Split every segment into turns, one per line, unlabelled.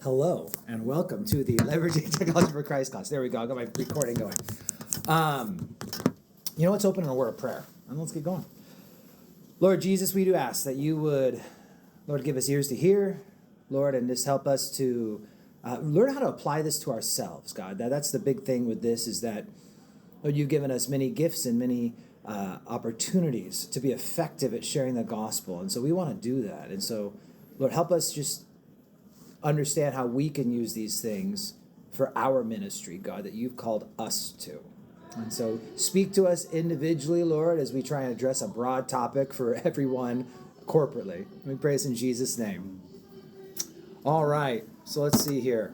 Hello, and welcome to the Leveraging Technology for Christ class. There we go. I got my recording going. Let's open in a word of prayer, and let's get going. Lord Jesus, we do ask that you would, Lord, give us ears to hear, Lord, and just help us to learn how to apply this to ourselves, God. That's the big thing with this is that, Lord, you've given us many gifts and many opportunities to be effective at sharing the gospel, and so we want to do that. And so, Lord, help us just understand how we can use these things for our ministry, God, that you've called us to. And so speak to us individually, Lord, as we try and address a broad topic for everyone corporately. We pray this in Jesus' name. All right, so let's see here.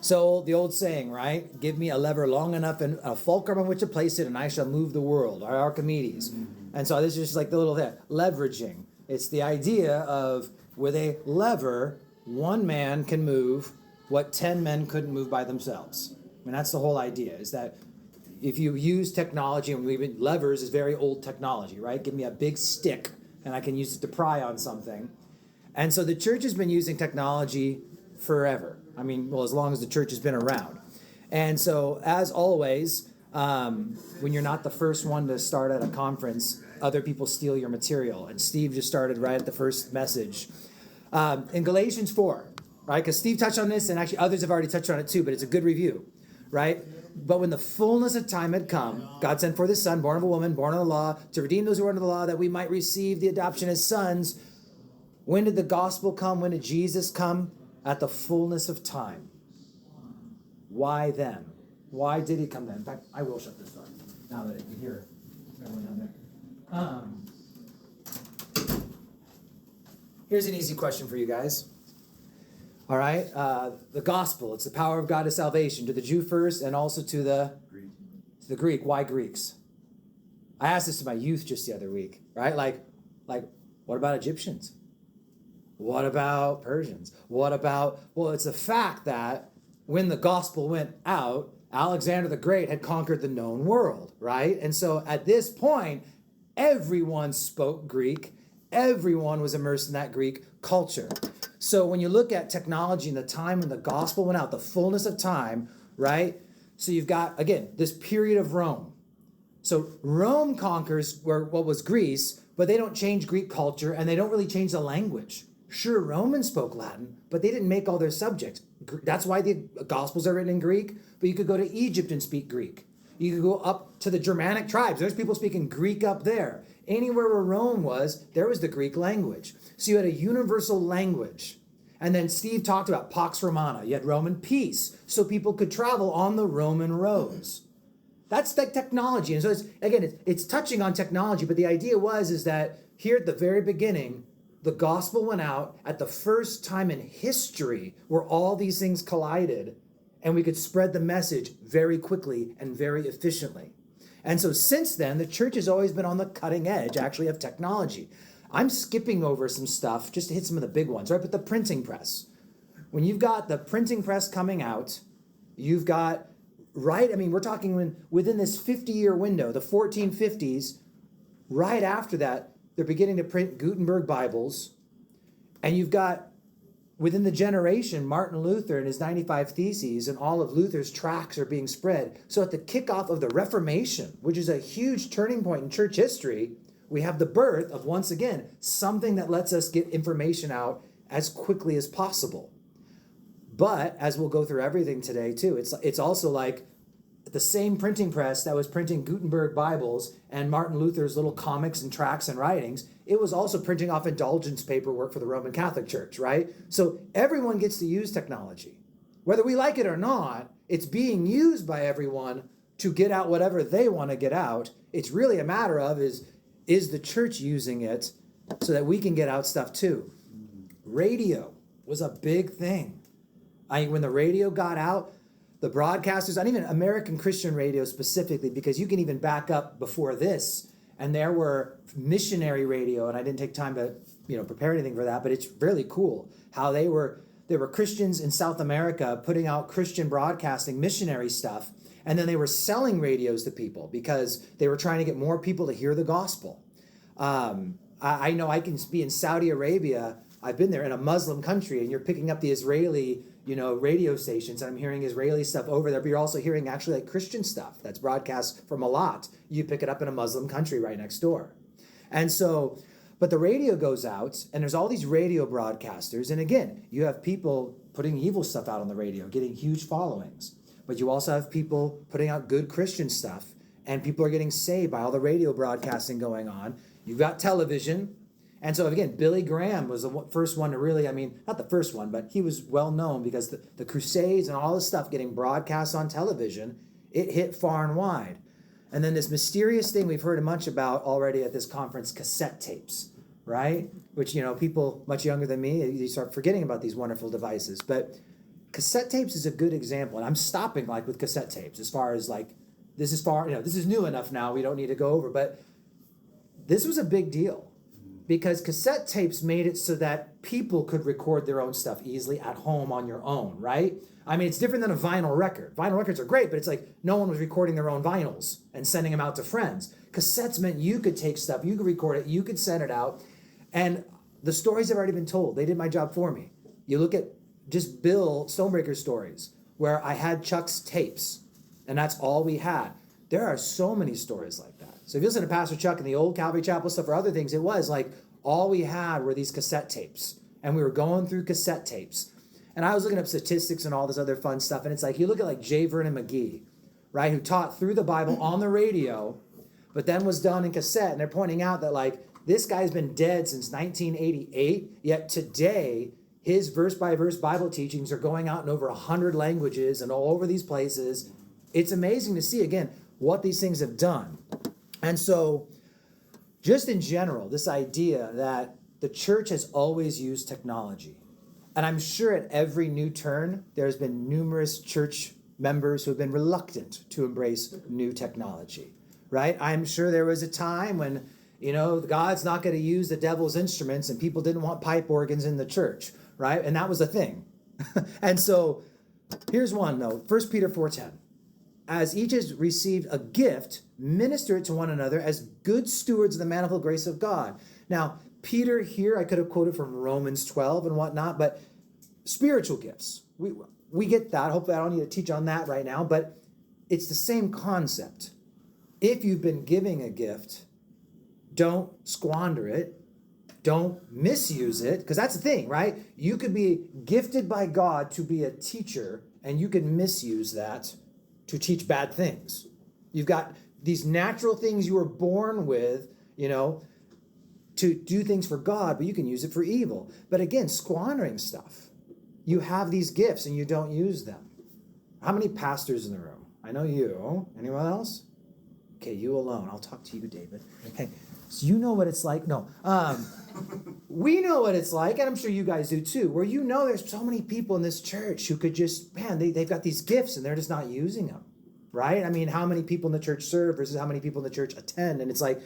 So the old saying, right? Give me a lever long enough and a fulcrum on which to place it, and I shall move the world, our Archimedes. And so this is just like the little thing, leveraging. It's the idea of with a lever, one man can move what 10 men couldn't move by themselves. I mean, that's the whole idea, is that if you use technology, and levers is very old technology, right? Give me a big stick, and I can use it to pry on something. And so the church has been using technology forever. I mean, well, as long as the church has been around. And so, as always, when you're not the first one to start at a conference, other people steal your material. And Steve just started right at the first message. In Galatians 4, right? Because Steve touched on this, and actually others have already touched on it too, but it's a good review, right? But when the fullness of time had come, God sent forth his Son, born of a woman, born under the law, to redeem those who are under the law, that we might receive the adoption as sons. When did the gospel come? When did Jesus come? At the fullness of time. Why then? Why did he come then? In fact, I will shut this door now that you can hear everyone down there. Here's an easy question for you guys. All right, the gospel, it's the power of God to salvation, to the Jew first and also to the Greek. Why Greeks? I asked this to my youth just the other week, right? Like, what about Egyptians? What about Persians? Well, it's the fact that when the gospel went out, Alexander the Great had conquered the known world, right? And so at this point, everyone spoke Greek. Everyone was immersed in that Greek culture. So when you look at technology and the time when the gospel went out, the fullness of time, right? So you've got, again, this period of Rome. So Rome conquers what was Greece, but they don't change Greek culture and they don't really change the language. Sure, Romans spoke Latin, but they didn't make all their subjects. That's why the Gospels are written in Greek, but you could go to Egypt and speak Greek. You could go up to the Germanic tribes. There's people speaking Greek up there. Anywhere where Rome was, there was the Greek language. So you had a universal language. And then Steve talked about Pax Romana. You had Roman peace, so people could travel on the Roman roads. That's the technology. And so it's touching on technology, but the idea is that here at the very beginning, the gospel went out at the first time in history where all these things collided and we could spread the message very quickly and very efficiently. And so since then, the church has always been on the cutting edge, actually, of technology. I'm skipping over some stuff just to hit some of the big ones, right? But the printing press. When you've got the printing press coming out, you've got, right? I mean, we're talking within this 50-year window, the 1450s, right after that, they're beginning to print Gutenberg Bibles. And you've got, within the generation, Martin Luther and his 95 Theses and all of Luther's tracts are being spread. So at the kickoff of the Reformation, which is a huge turning point in church history, we have the birth of, once again, something that lets us get information out as quickly as possible. But, as we'll go through everything today too, it's also like the same printing press that was printing Gutenberg Bibles and Martin Luther's little comics and tracts and writings, it was also printing off indulgence paperwork for the Roman Catholic Church, right? So everyone gets to use technology. Whether we like it or not, it's being used by everyone to get out whatever they want to get out. It's really a matter of is the church using it so that we can get out stuff too? Radio was a big thing. When the radio got out, the broadcasters, and even American Christian radio specifically, because you can even back up before this, and there were missionary radio, and I didn't take time to prepare anything for that, but it's really cool how there were Christians in South America putting out Christian broadcasting missionary stuff, and then they were selling radios to people because they were trying to get more people to hear the gospel. I know I can be in Saudi Arabia I've been there in a Muslim country, and you're picking up the Israeli, radio stations, and I'm hearing Israeli stuff over there, but you're also hearing actually like Christian stuff that's broadcast from a lot. You pick it up in a Muslim country right next door. And so, but the radio goes out, and there's all these radio broadcasters, and again, you have people putting evil stuff out on the radio, getting huge followings. But you also have people putting out good Christian stuff, and people are getting saved by all the radio broadcasting going on. You've got television. And so again, Billy Graham was the first one to really, not the first one, but he was well known because the Crusades and all this stuff getting broadcast on television, it hit far and wide. And then this mysterious thing we've heard much about already at this conference, cassette tapes, right? Which, people much younger than me, you start forgetting about these wonderful devices. But cassette tapes is a good example. And I'm stopping with cassette tapes as far as this is new enough now, we don't need to go over. But this was a big deal because cassette tapes made it so that people could record their own stuff easily at home on your own, right? It's different than a vinyl record. Vinyl records are great, but it's like no one was recording their own vinyls and sending them out to friends. Cassettes meant you could take stuff, you could record it, you could send it out. And the stories have already been told. They did my job for me. You look at just Bill Stonebreaker's stories where I had Chuck's tapes and that's all we had. There are so many stories like that. So if you listen to Pastor Chuck and the old Calvary Chapel stuff or other things, it was like all we had were these cassette tapes. And we were going through cassette tapes. And I was looking up statistics and all this other fun stuff. And it's like, you look at like J. Vernon McGee, right, who taught through the Bible on the radio, but then was done in cassette. And they're pointing out that this guy's been dead since 1988, yet today his verse-by-verse Bible teachings are going out in over 100 languages and all over these places. It's amazing to see, again, what these things have done. And so, just in general, this idea that the church has always used technology. And I'm sure at every new turn, there's been numerous church members who have been reluctant to embrace new technology, right? I'm sure there was a time when, God's not going to use the devil's instruments and people didn't want pipe organs in the church, right? And that was a thing. And so, here's one, though. 1 Peter 4:10. As each has received a gift, minister it to one another as good stewards of the manifold grace of God. Now, Peter here, I could have quoted from Romans 12 and whatnot, but spiritual gifts. We get that. Hopefully I don't need to teach on that right now, but it's the same concept. If you've been giving a gift, don't squander it. Don't misuse it, because that's the thing, right? You could be gifted by God to be a teacher, and you can misuse that to teach bad things. You've got these natural things you were born with, to do things for God, but you can use it for evil. But again, squandering stuff. You have these gifts and you don't use them. How many pastors in the room? I know you. Anyone else? Okay, you alone. I'll talk to you, David. Okay, so you know what it's like? No. We know what it's like, and I'm sure you guys do too, where there's so many people in this church who could just, they've got these gifts and they're just not using them, right? How many people in the church serve versus how many people in the church attend? And it's like,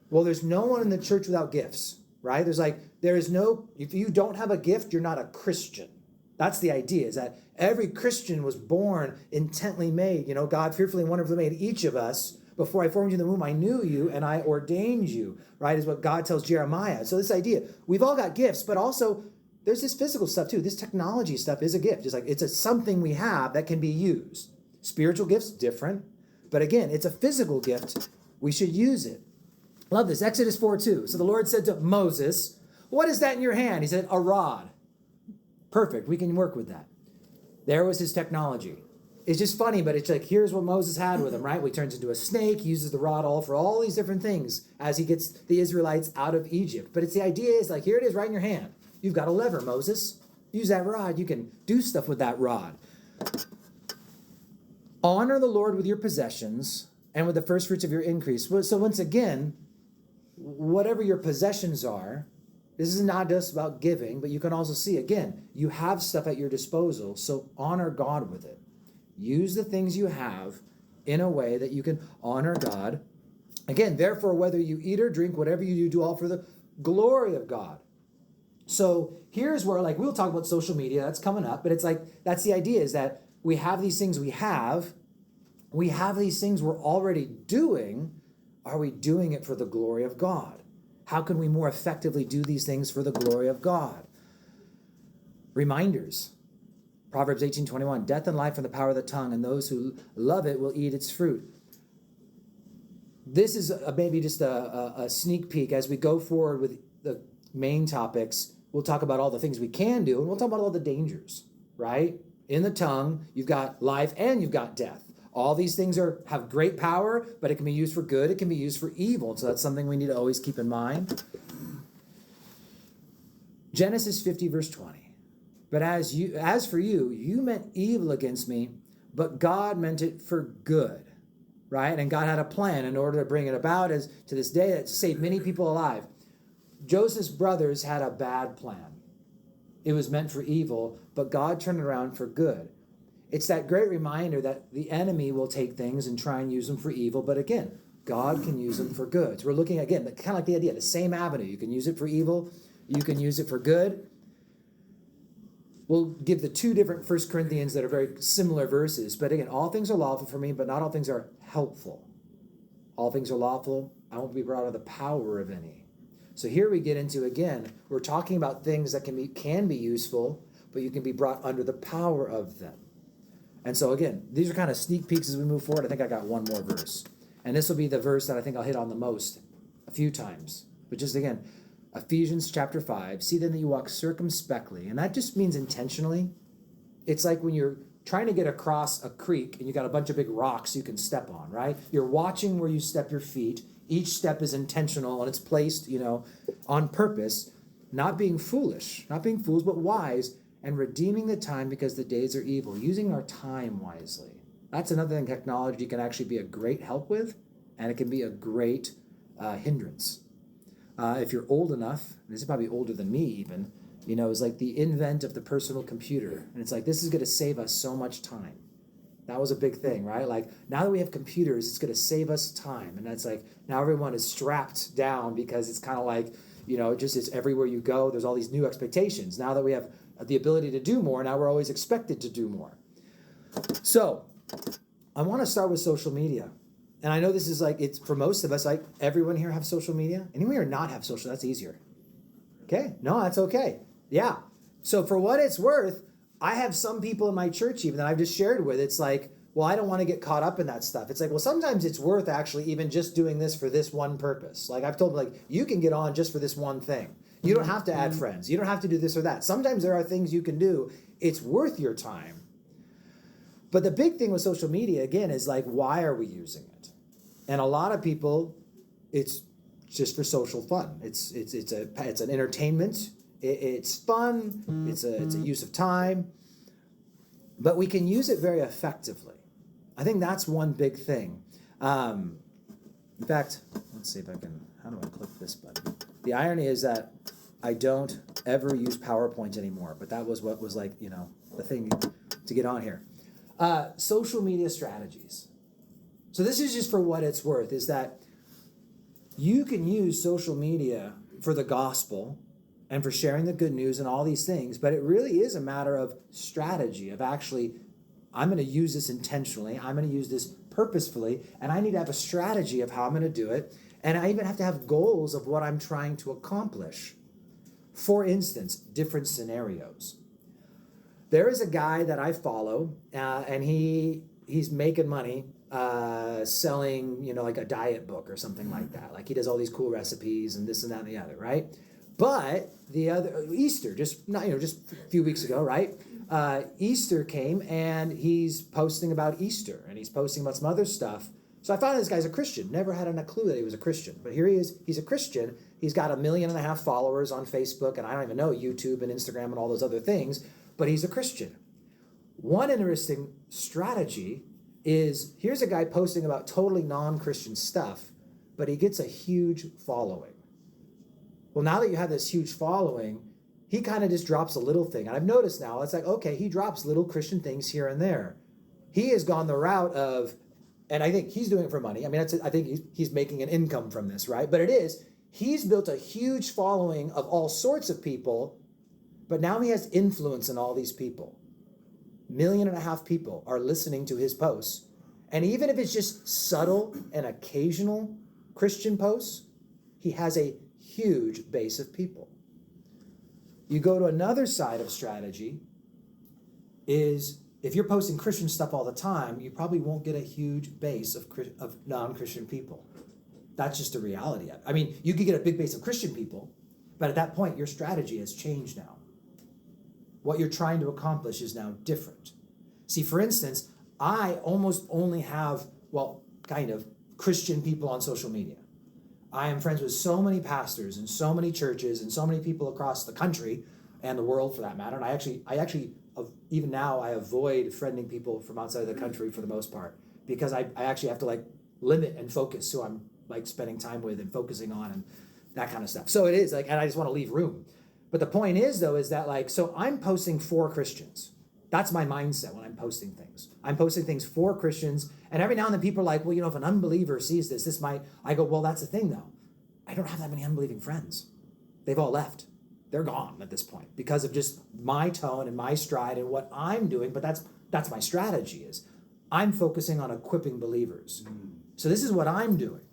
well, there's no one in the church without gifts, right? If you don't have a gift, you're not a Christian. That's the idea, is that every Christian was born intently made. God fearfully and wonderfully made each of us. Before I formed you in the womb, I knew you and I ordained you, right? Is what God tells Jeremiah. So this idea, we've all got gifts, but also there's this physical stuff too. This technology stuff is a gift. It's something we have that can be used. Spiritual gifts, different. But again, it's a physical gift. We should use it. Love this. Exodus 4:2. So the Lord said to Moses, "What is that in your hand?" He said, "A rod." Perfect. We can work with that. There was his technology. It's just funny, but it's like, here's what Moses had with him, right? Well, he turns into a snake, he uses the rod for all these different things as he gets the Israelites out of Egypt. But the idea is here it is right in your hand. You've got a lever, Moses. Use that rod. You can do stuff with that rod. Honor the Lord with your possessions and with the first fruits of your increase. So once again, whatever your possessions are, this is not just about giving, but you can also see, again, you have stuff at your disposal, so honor God with it. Use the things you have in a way that you can honor God. Again, therefore, whether you eat or drink, whatever you do, do all for the glory of God. So here's where, we'll talk about social media. That's coming up. But it's that's the idea, is that we have these things we have these things we're already doing. Are we doing it for the glory of God? How can we more effectively do these things for the glory of God? Reminders. Proverbs 18:21, death and life are in the power of the tongue, and those who love it will eat its fruit. This is maybe just a sneak peek. As we go forward with the main topics, we'll talk about all the things we can do, and we'll talk about all the dangers, right? In the tongue, you've got life and you've got death. All these things have great power, but it can be used for good, it can be used for evil. So that's something we need to always keep in mind. Genesis 50, verse 20. But as for you, you meant evil against me, but God meant it for good, right? And God had a plan in order to bring it about as to this day that saved many people alive. Joseph's brothers had a bad plan. It was meant for evil, but God turned it around for good. It's that great reminder that the enemy will take things and try and use them for evil, but again, God can use them for good. So we're looking, again, kind of like the idea, the same avenue. You can use it for evil, you can use it for good. We'll give the two different 1 Corinthians that are very similar verses. But again, all things are lawful for me, but not all things are helpful. All things are lawful. I won't be brought out of the power of any. So here we get into, again, we're talking about things that can be useful, but you can be brought under the power of them. And so again, these are kind of sneak peeks as we move forward. I think I got one more verse. And this will be the verse that I think I'll hit on the most a few times. But just again, Ephesians chapter 5, see then that you walk circumspectly. And that just means intentionally. It's like when you're trying to get across a creek and you got a bunch of big rocks you can step on, right? You're watching where you step your feet. Each step is intentional and it's placed, on purpose, not being foolish, not being fools, but wise, and redeeming the time because the days are evil, using our time wisely. That's another thing technology can actually be a great help with, and it can be a great hindrance. If you're old enough, and this is probably older than me even, it's like the invent of the personal computer. And it's like, this is going to save us so much time. That was a big thing, right? Like, now that we have computers, it's going to save us time. And that's like, now everyone is strapped down because it's kind of like, it's everywhere you go. There's all these new expectations. Now that we have the ability to do more, now we're always expected to do more. So, I want to start with social media. And I know this is like, it's for most of us, like everyone here have social media. Anyone here not have social? That's easier. Okay. No, that's okay. Yeah. So for what it's worth, I have some people in my church even that I've just shared with. It's like, well, I don't want to get caught up in that stuff. It's like, well, sometimes it's worth actually even just doing this for this one purpose. Like I've told them, like, you can get on just for this one thing. You don't have to add friends. You don't have to do this or that. Sometimes there are things you can do. It's worth your time. But the big thing with social media, again, is like, why are we using it? And a lot of people, it's just for social fun. It's an entertainment. It's fun. It's a use of time. But we can use it very effectively. I think that's one big thing. In fact, let's see if I can, how do I click this button? The irony is that I don't ever use PowerPoint anymore, but that was what was like, the thing to get on here. Social media strategies. So this is just for what it's worth, is that you can use social media for the gospel and for sharing the good news and all these things, but it really is a matter of strategy, of actually, I'm going to use this intentionally, I'm going to use this purposefully, and I need to have a strategy of how I'm going to do it, and I even have to have goals of what I'm trying to accomplish. For instance, different scenarios. There is a guy that I follow, and he's making money selling, like a diet book or something like that. Like he does all these cool recipes and this and that and the other, right? But the other Easter, just a few weeks ago, right? Easter came and he's posting about Easter and he's posting about some other stuff. So I found out this guy's a Christian. Never had a clue that he was a Christian. But here he is. He's a Christian. He's got 1.5 million followers on Facebook, and I don't even know YouTube and Instagram and all those other things. But he's a Christian. One interesting strategy is, here's a guy posting about totally non-Christian stuff, but he gets a huge following. Well, now that you have this huge following, he kind of just drops a little thing. And I've noticed now, it's like, okay, he drops little Christian things here and there. He has gone the route of, and I think he's doing it for money. I mean, I think he's making an income from this, right? But he's built a huge following of all sorts of people, but now he has influence in all these people. 1.5 million people are listening to his posts. And even if it's just subtle and occasional Christian posts, he has a huge base of people. You go to another side of strategy is if you're posting Christian stuff all the time, you probably won't get a huge base of non-Christian people. That's just a reality. I mean, you could get a big base of Christian people, but at that point, your strategy has changed now. What you're trying to accomplish is now different. See, for instance, I almost only have, well, kind of, Christian people on social media. I am friends with so many pastors and so many churches and so many people across the country and the world for that matter. And I actually, even now, I avoid friending people from outside of the country for the most part because I actually have to like limit and focus who I'm like spending time with and focusing on and that kind of stuff. So it is like, and I just want to leave room. But the point is though, is that like, so I'm posting for Christians. That's my mindset when I'm posting things. I'm posting things for Christians. And every now and then people are like, well, you know, if an unbeliever sees this might, I go, well, that's the thing though. I don't have that many unbelieving friends. They've all left. They're gone at this point because of just my tone and my stride and what I'm doing. But that's my strategy is I'm focusing on equipping believers. So this is what I'm doing.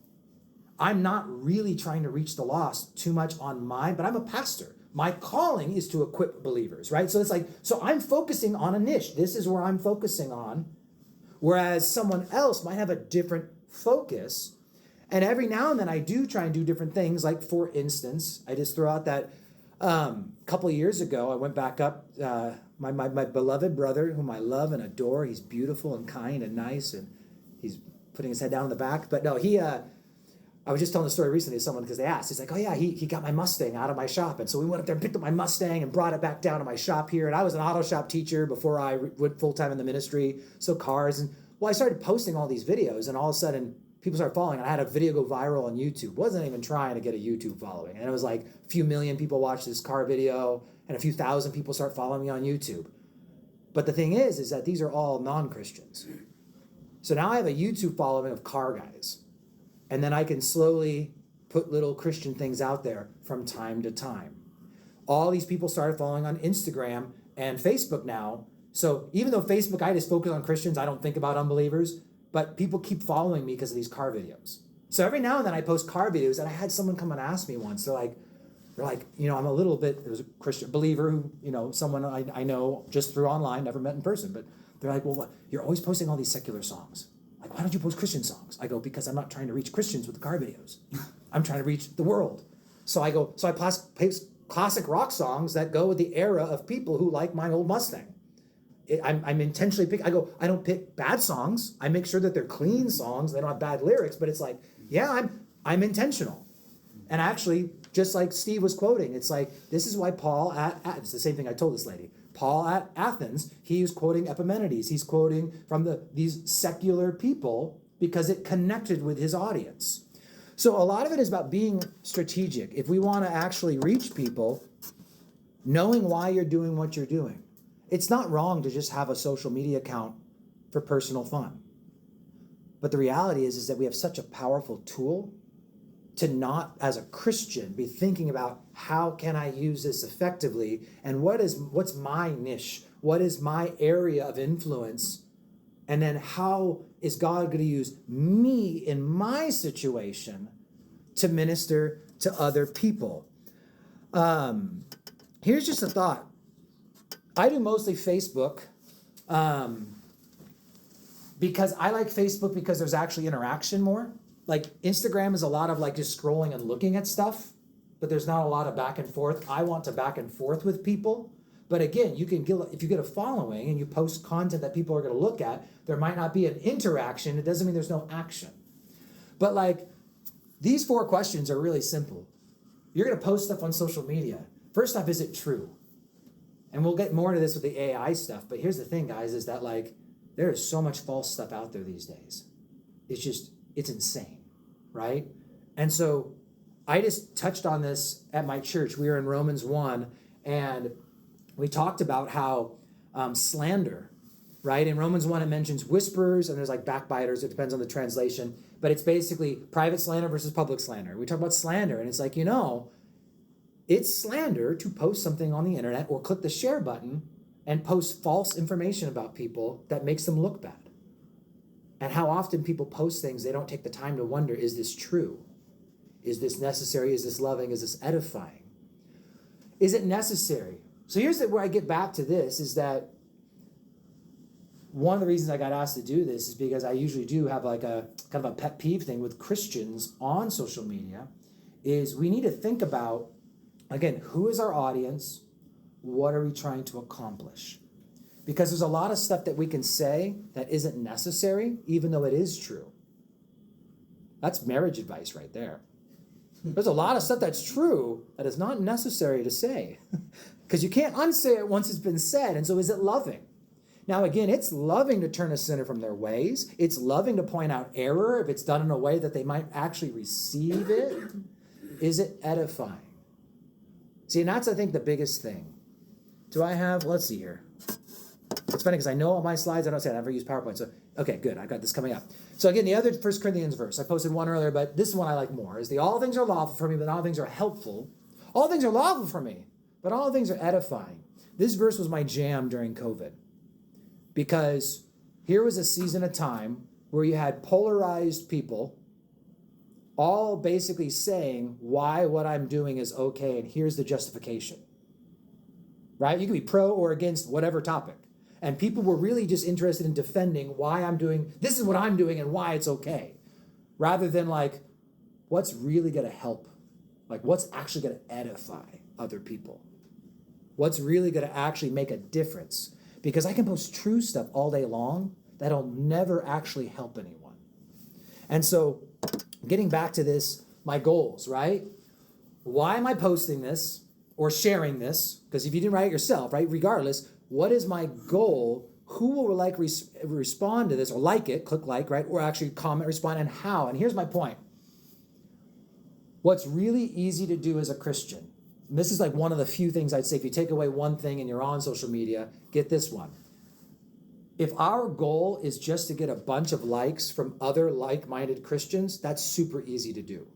I'm not really trying to reach the lost too much on but I'm a pastor. My calling is to equip believers, right? So it's like, so I'm focusing on a niche. This is where I'm focusing on. Whereas someone else might have a different focus. And every now and then I do try and do different things. Like for instance, I just throw out that couple of years ago, I went back up, my beloved brother whom I love and adore. He's beautiful and kind and nice. And he's putting his head down in the back. But no, I was just telling the story recently to someone because they asked. He's like, oh yeah, he got my Mustang out of my shop. And so we went up there and picked up my Mustang and brought it back down to my shop here. And I was an auto shop teacher before I went full-time in the ministry. So cars. And well, I started posting all these videos and all of a sudden people started following. And I had a video go viral on YouTube. Wasn't even trying to get a YouTube following. And it was like a few million people watch this car video and a few thousand people start following me on YouTube. But the thing is that these are all non-Christians. So now I have a YouTube following of car guys. And then I can slowly put little Christian things out there from time to time. All these people started following on Instagram and Facebook now. So even though Facebook, I just focus on Christians, I don't think about unbelievers, but people keep following me because of these car videos. So every now and then I post car videos, and I had someone come and ask me once, they're like, you know, I'm a little bit, there's a Christian believer who, you know, someone I know just through online, never met in person, but they're like, well, what? You're always posting all these secular songs. Like, why don't you post Christian songs? I go, because I'm not trying to reach Christians with the car videos. I'm trying to reach the world. So I post classic rock songs that go with the era of people who like my old Mustang. I'm intentionally I don't pick bad songs. I make sure that they're clean songs. They don't have bad lyrics, but it's like, yeah, I'm intentional. And actually, just like Steve was quoting, it's like, this is why Paul it's the same thing I told this lady. Paul at Athens, he was quoting Epimenides. He's quoting from these secular people because it connected with his audience. So a lot of it is about being strategic. If we want to actually reach people, knowing why you're doing what you're doing. It's not wrong to just have a social media account for personal fun. But the reality is that we have such a powerful tool to not, as a Christian, be thinking about how can I use this effectively and what's my niche? What is my area of influence? And then how is God going to use me in my situation to minister to other people? Here's just a thought. I do mostly Facebook because I like Facebook because there's actually interaction more. Like Instagram is a lot of like just scrolling and looking at stuff, but there's not a lot of back and forth. I want to back and forth with people. But again, if you get a following and you post content that people are going to look at, there might not be an interaction. It doesn't mean there's no action. But like these 4 questions are really simple. You're going to post stuff on social media. First off, is it true? And we'll get more into this with the AI stuff. But here's the thing, guys, is that like there is so much false stuff out there these days. It's insane, right? And so I just touched on this at my church. We were in Romans 1, and we talked about how slander, right? In Romans 1, it mentions whisperers, and there's like backbiters. It depends on the translation. But it's basically private slander versus public slander. We talk about slander, and it's like, you know, it's slander to post something on the internet or click the share button and post false information about people that makes them look bad. And how often people post things, they don't take the time to wonder, is this true? Is this necessary? Is this loving? Is this edifying? Is it necessary? So here's where I get back to this, is that one of the reasons I got asked to do this is because I usually do have like a kind of a pet peeve thing with Christians on social media, is we need to think about, again, who is our audience? What are we trying to accomplish? Because there's a lot of stuff that we can say that isn't necessary, even though it is true. That's marriage advice right there. There's a lot of stuff that's true that is not necessary to say, because you can't unsay it once it's been said. And so is it loving? Now, again, it's loving to turn a sinner from their ways. It's loving to point out error if it's done in a way that they might actually receive it. Is it edifying? See, and that's, I think, the biggest thing. Do I have, let's see here. It's funny because I know all my slides. I don't say I never use PowerPoint. So, okay, good. I've got this coming up. So again, the other 1 Corinthians verse, I posted one earlier, but this one I like more, is the all things are lawful for me, but all things are helpful. All things are lawful for me, but all things are edifying. This verse was my jam during COVID, because here was a season of time where you had polarized people all basically saying why what I'm doing is okay, and here's the justification. Right? You can be pro or against whatever topic. And people were really just interested in defending why I'm doing, this is what I'm doing and why it's okay. Rather than like, what's really going to help? Like, what's actually going to edify other people? What's really going to actually make a difference? Because I can post true stuff all day long that'll never actually help anyone. And so, getting back to this, my goals, right? Why am I posting this or sharing this? Because if you didn't write it yourself, right? Regardless, what is my goal? Who will like respond to this or like it, click like, right? Or actually comment, respond, and how? And here's my point. What's really easy to do as a Christian, and this is like one of the few things I'd say, if you take away one thing and you're on social media, get this one. If our goal is just to get a bunch of likes from other like-minded Christians, that's super easy to do,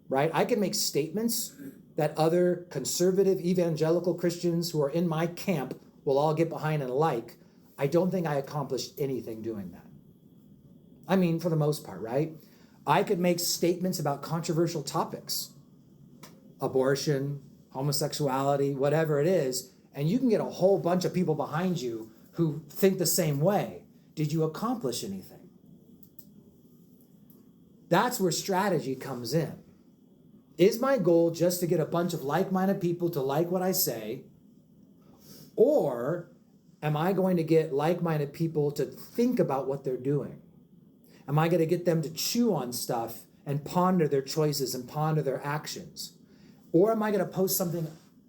right? I can make statements that other conservative evangelical Christians who are in my camp will all get behind and like. I don't think I accomplished anything doing that. I mean, for the most part, right? I could make statements about controversial topics, abortion, homosexuality, whatever it is, and you can get a whole bunch of people behind you who think the same way. Did you accomplish anything? That's where strategy comes in. Is my goal just to get a bunch of like-minded people to like what I say? Or am I going to get like-minded people to think about what they're doing? Am I going to get them to chew on stuff and ponder their choices and ponder their actions? Or am I going to post something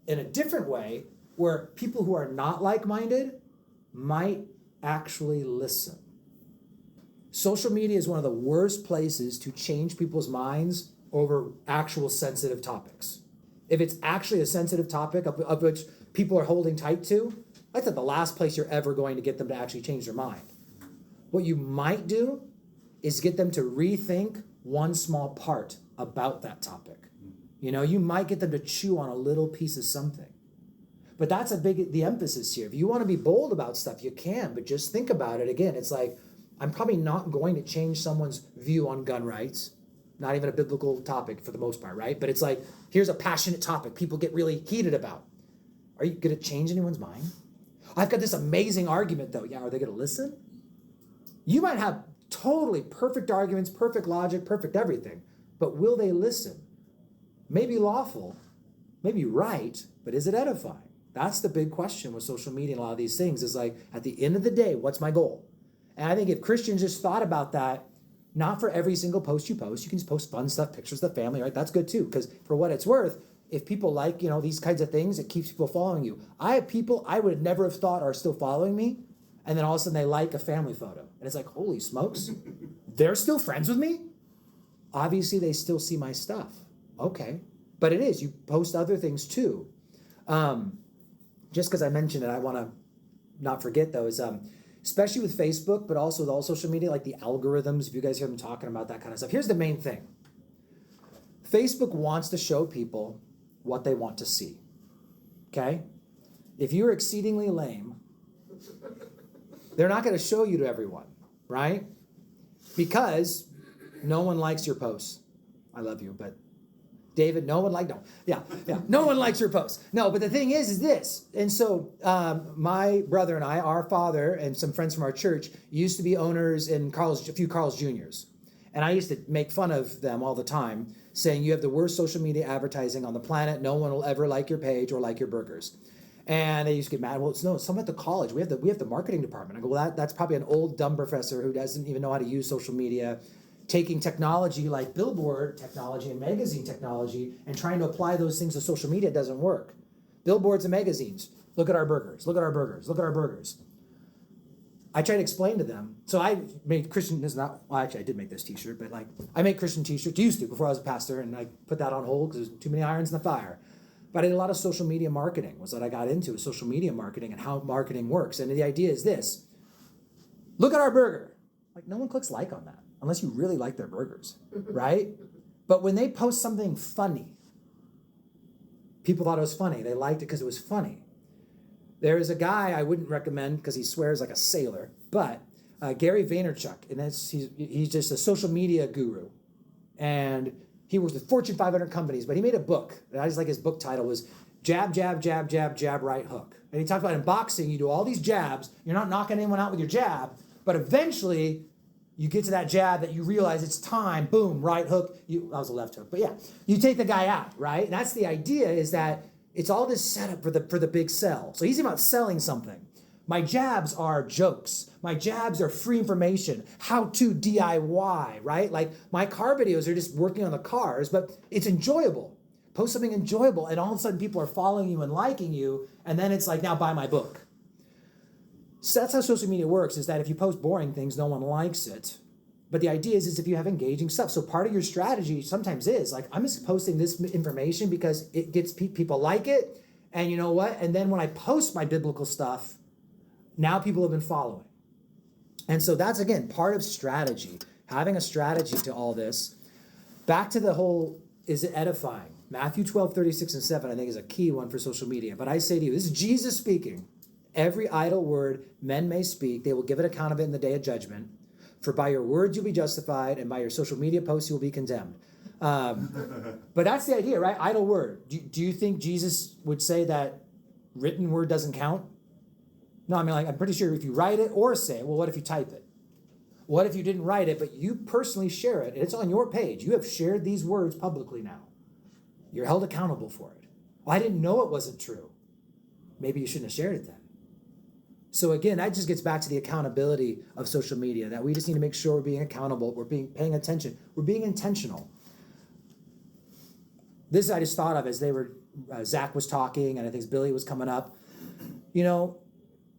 in a different way where people who are not like-minded might actually listen? Social media is one of the worst places to change people's minds over actual sensitive topics. If it's actually a sensitive topic of which people are holding tight to, that's not the last place you're ever going to get them to actually change their mind. What you might do is get them to rethink one small part about that topic. You know, you might get them to chew on a little piece of something. But that's the emphasis here. If you want to be bold about stuff, you can, but just think about it again. It's like, I'm probably not going to change someone's view on gun rights. Not even a biblical topic for the most part, right? But it's like, here's a passionate topic people get really heated about. Are you going to change anyone's mind? I've got this amazing argument, though. Yeah, are they going to listen? You might have totally perfect arguments, perfect logic, perfect everything. But will they listen? Maybe lawful, maybe right, but is it edifying? That's the big question with social media and a lot of these things, is like, at the end of the day, what's my goal? And I think if Christians just thought about that, not for every single post you post, you can just post fun stuff, pictures of the family, right? That's good too, because for what it's worth, if people like, these kinds of things, it keeps people following you. I have people I would never have thought are still following me, and then all of a sudden they like a family photo. And it's like, holy smokes, they're still friends with me? Obviously, they still see my stuff. Okay. But it is, you post other things too. Just because I mentioned it, I want to not forget though, is especially with Facebook, but also with all social media, like the algorithms, if you guys hear them talking about that kind of stuff. Here's the main thing. Facebook wants to show people what they want to see, okay? If you're exceedingly lame, they're not going to show you to everyone, right? Because no one likes your posts. I love you, but David, no one likes your posts. No, but the thing is this. And so my brother and I, our father and some friends from our church used to be owners in a few Carl's Jr.'s. And I used to make fun of them all the time, saying you have the worst social media advertising on the planet. No one will ever like your page or like your burgers. And they used to get mad. Well, no, someone at the college. We have the marketing department. I go, well, that's probably an old dumb professor who doesn't even know how to use social media, taking technology like billboard technology and magazine technology and trying to apply those things to social media doesn't work. Billboards and magazines. Look at our burgers. Look at our burgers. Look at our burgers. I try to explain to them. So I made Christian, actually I did make this t-shirt, but like I make Christian t-shirts, used to before I was a pastor, and I put that on hold because there's too many irons in the fire. But I did a lot of social media marketing, was what I got into, is social media marketing and how marketing works. And the idea is this: look at our burger. Like no one clicks like on that unless you really like their burgers, right? But when they post something funny, people thought it was funny. They liked it because it was funny. There is a guy I wouldn't recommend because he swears like a sailor, but Gary Vaynerchuk, and he's just a social media guru. And he works with Fortune 500 companies, but he made a book. And I just like his book title was Jab, Jab, Jab, Jab, Jab, Right Hook. And he talked about in boxing, you do all these jabs, you're not knocking anyone out with your jab, but eventually you get to that jab that you realize it's time, boom, right hook. That was a left hook, but yeah, you take the guy out, right? And that's the idea, is that it's all this setup for the big sell. So he's about selling something. My jabs are jokes. My jabs are free information. How to DIY, right? Like my car videos are just working on the cars, but it's enjoyable. Post something enjoyable, and all of a sudden people are following you and liking you, and then it's like, now buy my book. So that's how social media works, is that if you post boring things, no one likes it. But the idea is if you have engaging stuff. So part of your strategy sometimes is like, I'm just posting this information because it gets people like it. And you know what? And then when I post my biblical stuff, now people have been following. And so that's, again, part of strategy, having a strategy to all this. Back to the whole, is it edifying? Matthew 12, 36 and 7, I think, is a key one for social media. But I say to you, this is Jesus speaking. Every idle word men may speak, they will give an account of it in the day of judgment. For by your words you'll be justified, and by your social media posts you will be condemned. But that's the idea, right? Idle word. Do you think Jesus would say that written word doesn't count? No, I mean, like, I'm pretty sure if you write it or say it, well, what if you type it? What if you didn't write it, but you personally share it, and it's on your page? You have shared these words publicly now. You're held accountable for it. Well, I didn't know it wasn't true. Maybe you shouldn't have shared it then. So again, that just gets back to the accountability of social media, that we just need to make sure we're being accountable, we're paying attention, we're being intentional. This I just thought of as Zach was talking, and I think Billy was coming up. You know,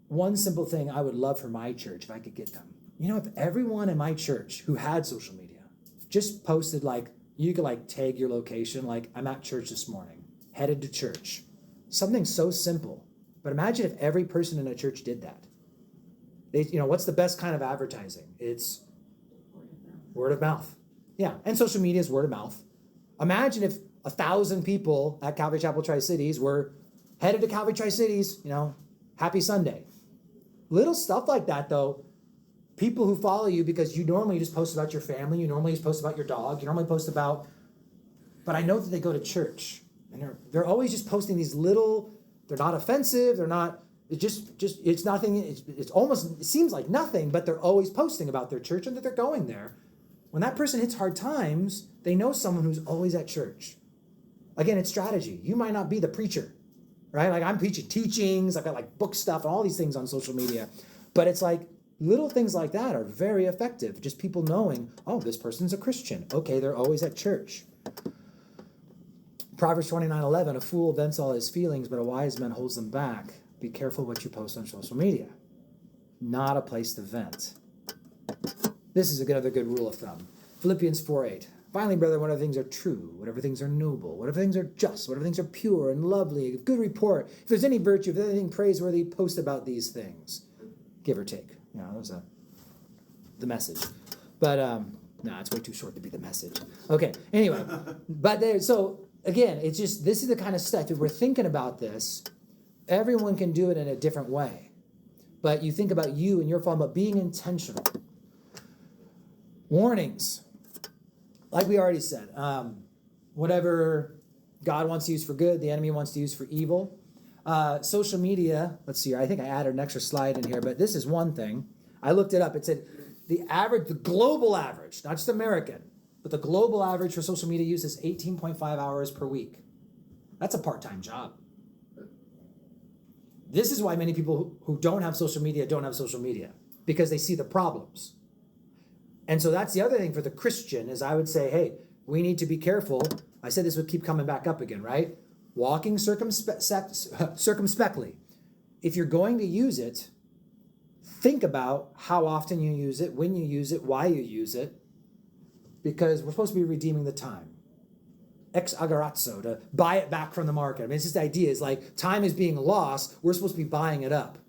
one simple thing I would love for my church, if I could get them. You know, if everyone in my church who had social media just posted, like, you could like tag your location, like, I'm at church this morning, headed to church. Something so simple. But imagine if every person in a church did that. What's the best kind of advertising? It's word of mouth. Yeah, and social media is word of mouth. Imagine if 1,000 people at Calvary Chapel Tri-Cities were headed to Calvary Tri-Cities, happy Sunday. Little stuff like that, though. People who follow you because you normally just post about your family, you normally just post about your dog, you normally post about, but I know that they go to church, and they're always just posting these little. They're not offensive. They're not. It's nothing. It seems like nothing, but they're always posting about their church and that they're going there. When that person hits hard times, they know someone who's always at church. Again, it's strategy. You might not be the preacher, right? Like I'm preaching teachings. I've got like book stuff and all these things on social media, but it's like little things like that are very effective. Just people knowing, oh, this person's a Christian. Okay, they're always at church. Proverbs 29:11, a fool vents all his feelings, but a wise man holds them back. Be careful what you post on social media. Not a place to vent. This is another good rule of thumb. Philippians 4:8. Finally, brethren, whatever things are true, whatever things are noble, whatever things are just, whatever things are pure and lovely, of good report, if there's any virtue, if there's anything praiseworthy, post about these things. Give or take. That was the message. But, it's way too short to be the message. Okay, anyway. Again, it's just, this is the kind of stuff, if we're thinking about this, everyone can do it in a different way. But you think about you and your phone, but being intentional. Warnings. Like we already said, whatever God wants to use for good, the enemy wants to use for evil. Social media, let's see here. I think I added an extra slide in here, but this is one thing. I looked it up. It said the global average, not just American, but the global average for social media use is 18.5 hours per week. That's a part-time job. This is why many people who don't have social media don't have social media, because they see the problems. And so that's the other thing for the Christian is I would say, hey, we need to be careful. I said this would keep coming back up again, right? Walking circumspectly. If you're going to use it, think about how often you use it, when you use it, why you use it, because we're supposed to be redeeming the time. Ex agarazzo, to buy it back from the market. I mean, it's just the idea is like time is being lost. We're supposed to be buying it up.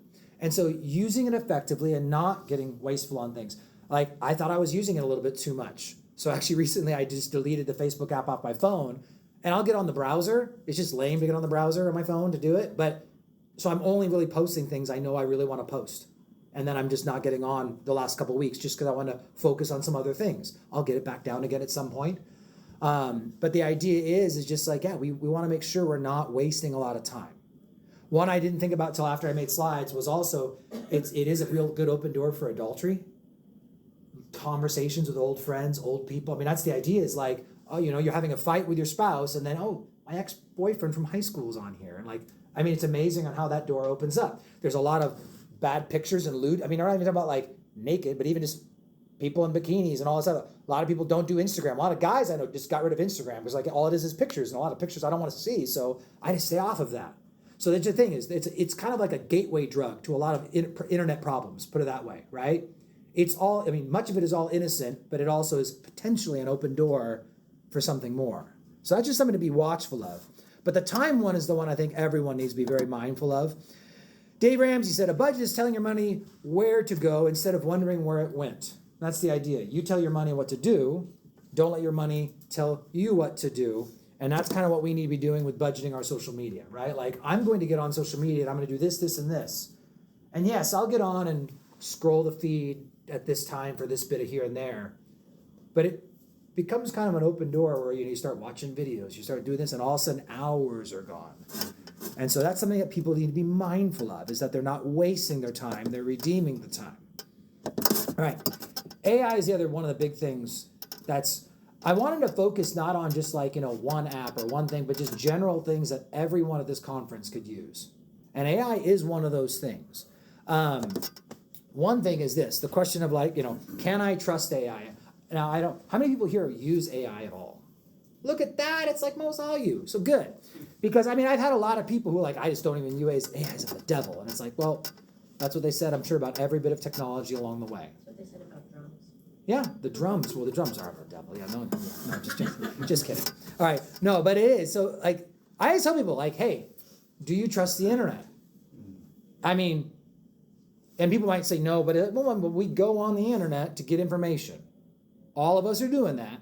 And so using it effectively and not getting wasteful on things. Like I thought I was using it a little bit too much. So actually recently I just deleted the Facebook app off my phone, and I'll get on the browser. It's just lame to get on the browser on my phone to do it. But so I'm only really posting things I know I really want to post. And then I'm just not getting on the last couple of weeks just because I want to focus on some other things. I'll get it back down again at some point. But the idea is just like, yeah, we want to make sure we're not wasting a lot of time. One I didn't think about till after I made slides was also, it is a real good open door for adultery. Conversations with old friends, old people. I mean, that's the idea is like, oh, you're having a fight with your spouse and then, oh, my ex-boyfriend from high school is on here. And like, I mean, it's amazing on how that door opens up. There's a lot of bad pictures and lewd. I mean, I'm not even talking about like naked, but even just people in bikinis and all this other. A lot of people don't do Instagram. A lot of guys I know just got rid of Instagram because like all it is pictures, and a lot of pictures I don't want to see. So I just stay off of that. So that's the thing is, it's kind of like a gateway drug to a lot of internet problems, put it that way, right? It's all, I mean, much of it is all innocent, but it also is potentially an open door for something more. So that's just something to be watchful of. But the time one is the one I think everyone needs to be very mindful of. Dave Ramsey said, a budget is telling your money where to go instead of wondering where it went. That's the idea. You tell your money what to do. Don't let your money tell you what to do. And that's kind of what we need to be doing with budgeting our social media, right? Like, I'm going to get on social media and I'm going to do this, this, and this. And yes, I'll get on and scroll the feed at this time for this bit of here and there. But it becomes kind of an open door where you start watching videos, you start doing this, and all of a sudden hours are gone. And so that's something that people need to be mindful of, is that they're not wasting their time, they're redeeming the time. All right. AI is the other one of the big things that's, I wanted to focus not on just like, one app or one thing, but just general things that everyone at this conference could use. And AI is one of those things. One thing is this, the question of like, can I trust AI? Now, how many people here use AI at all? Look at that, it's like most all you. So good. Because, I've had a lot of people who are like, I just don't even use AI as the devil. And it's like, well, that's what they said, I'm sure, about every bit of technology along the way.
That's what they said about drums.
Yeah, the drums. Well, the drums are the devil. Yeah, no, just kidding. All right, no, but it is. So, like, I always tell people, like, hey, do you trust the internet? I mean, and people might say no, but we go on the internet to get information. All of us are doing that.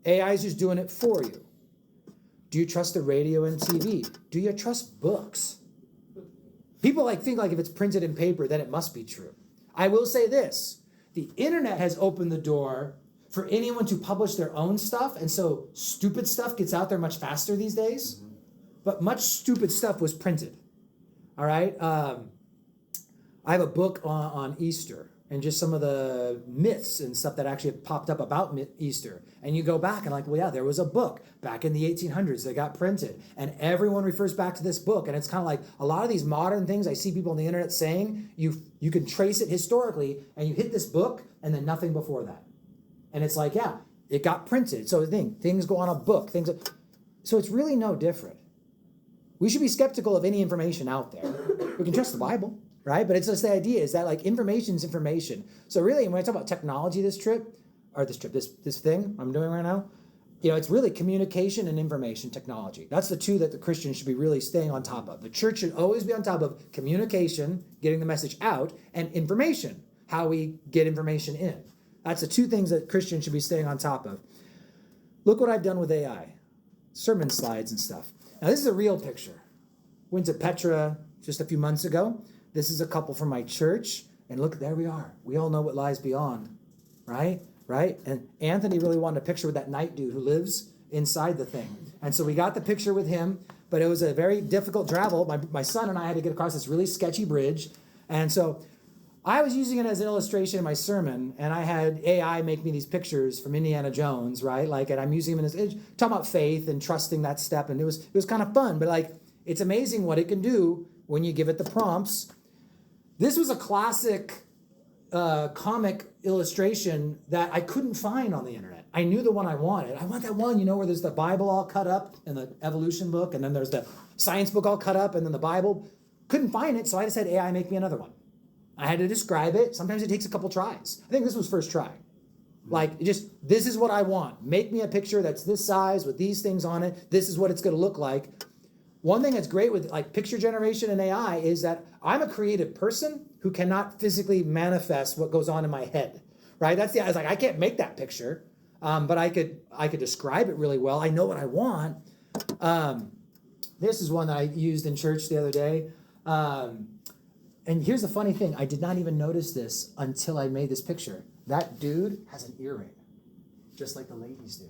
AI is just doing it for you. Do you trust the radio and TV? Do you trust books? People think if it's printed in paper, then it must be true. I will say this. The internet has opened the door for anyone to publish their own stuff, and so stupid stuff gets out there much faster these days. But much stupid stuff was printed. All right? I have a book on Easter and just some of the myths and stuff that actually have popped up about Easter. And you go back and well, yeah, there was a book back in the 1800s that got printed. And everyone refers back to this book. And it's kind of like a lot of these modern things I see people on the internet saying, you can trace it historically, and you hit this book and then nothing before that. And it's like, yeah, it got printed. So things go on a book. So it's really no different. We should be skeptical of any information out there. We can trust the Bible. Right? But it's just the idea is that information is information. So really, when I talk about technology this thing I'm doing right now, it's really communication and information technology. That's the two that the Christians should be really staying on top of. The church should always be on top of communication, getting the message out, and information, how we get information in. That's the two things that Christians should be staying on top of. Look what I've done with AI. Sermon slides and stuff. Now, this is a real picture. Went to Petra just a few months ago. This is a couple from my church, and look, there we are. We all know what lies beyond, right? And Anthony really wanted a picture with that night dude who lives inside the thing. And so we got the picture with him, but it was a very difficult travel. My son and I had to get across this really sketchy bridge. And so I was using it as an illustration in my sermon, and I had AI make me these pictures from Indiana Jones, right? Like, and I'm using them in this, talking about faith and trusting that step, and it was kind of fun, but like, it's amazing what it can do when you give it the prompts. This was a classic comic illustration that I couldn't find on the internet. I knew the one I wanted. I want that one, where there's the Bible all cut up and the evolution book, and then there's the science book all cut up, and then the Bible. Couldn't find it, so I just had AI make me another one. I had to describe it. Sometimes it takes a couple tries. I think this was first try. Like, this is what I want. Make me a picture that's this size with these things on it. This is what it's going to look like. One thing that's great with like picture generation and AI is that I'm a creative person who cannot physically manifest what goes on in my head, right? I was like, I can't make that picture, but I could describe it really well. I know what I want. This is one that I used in church the other day. And here's the funny thing. I did not even notice this until I made this picture. That dude has an earring, just like the ladies do.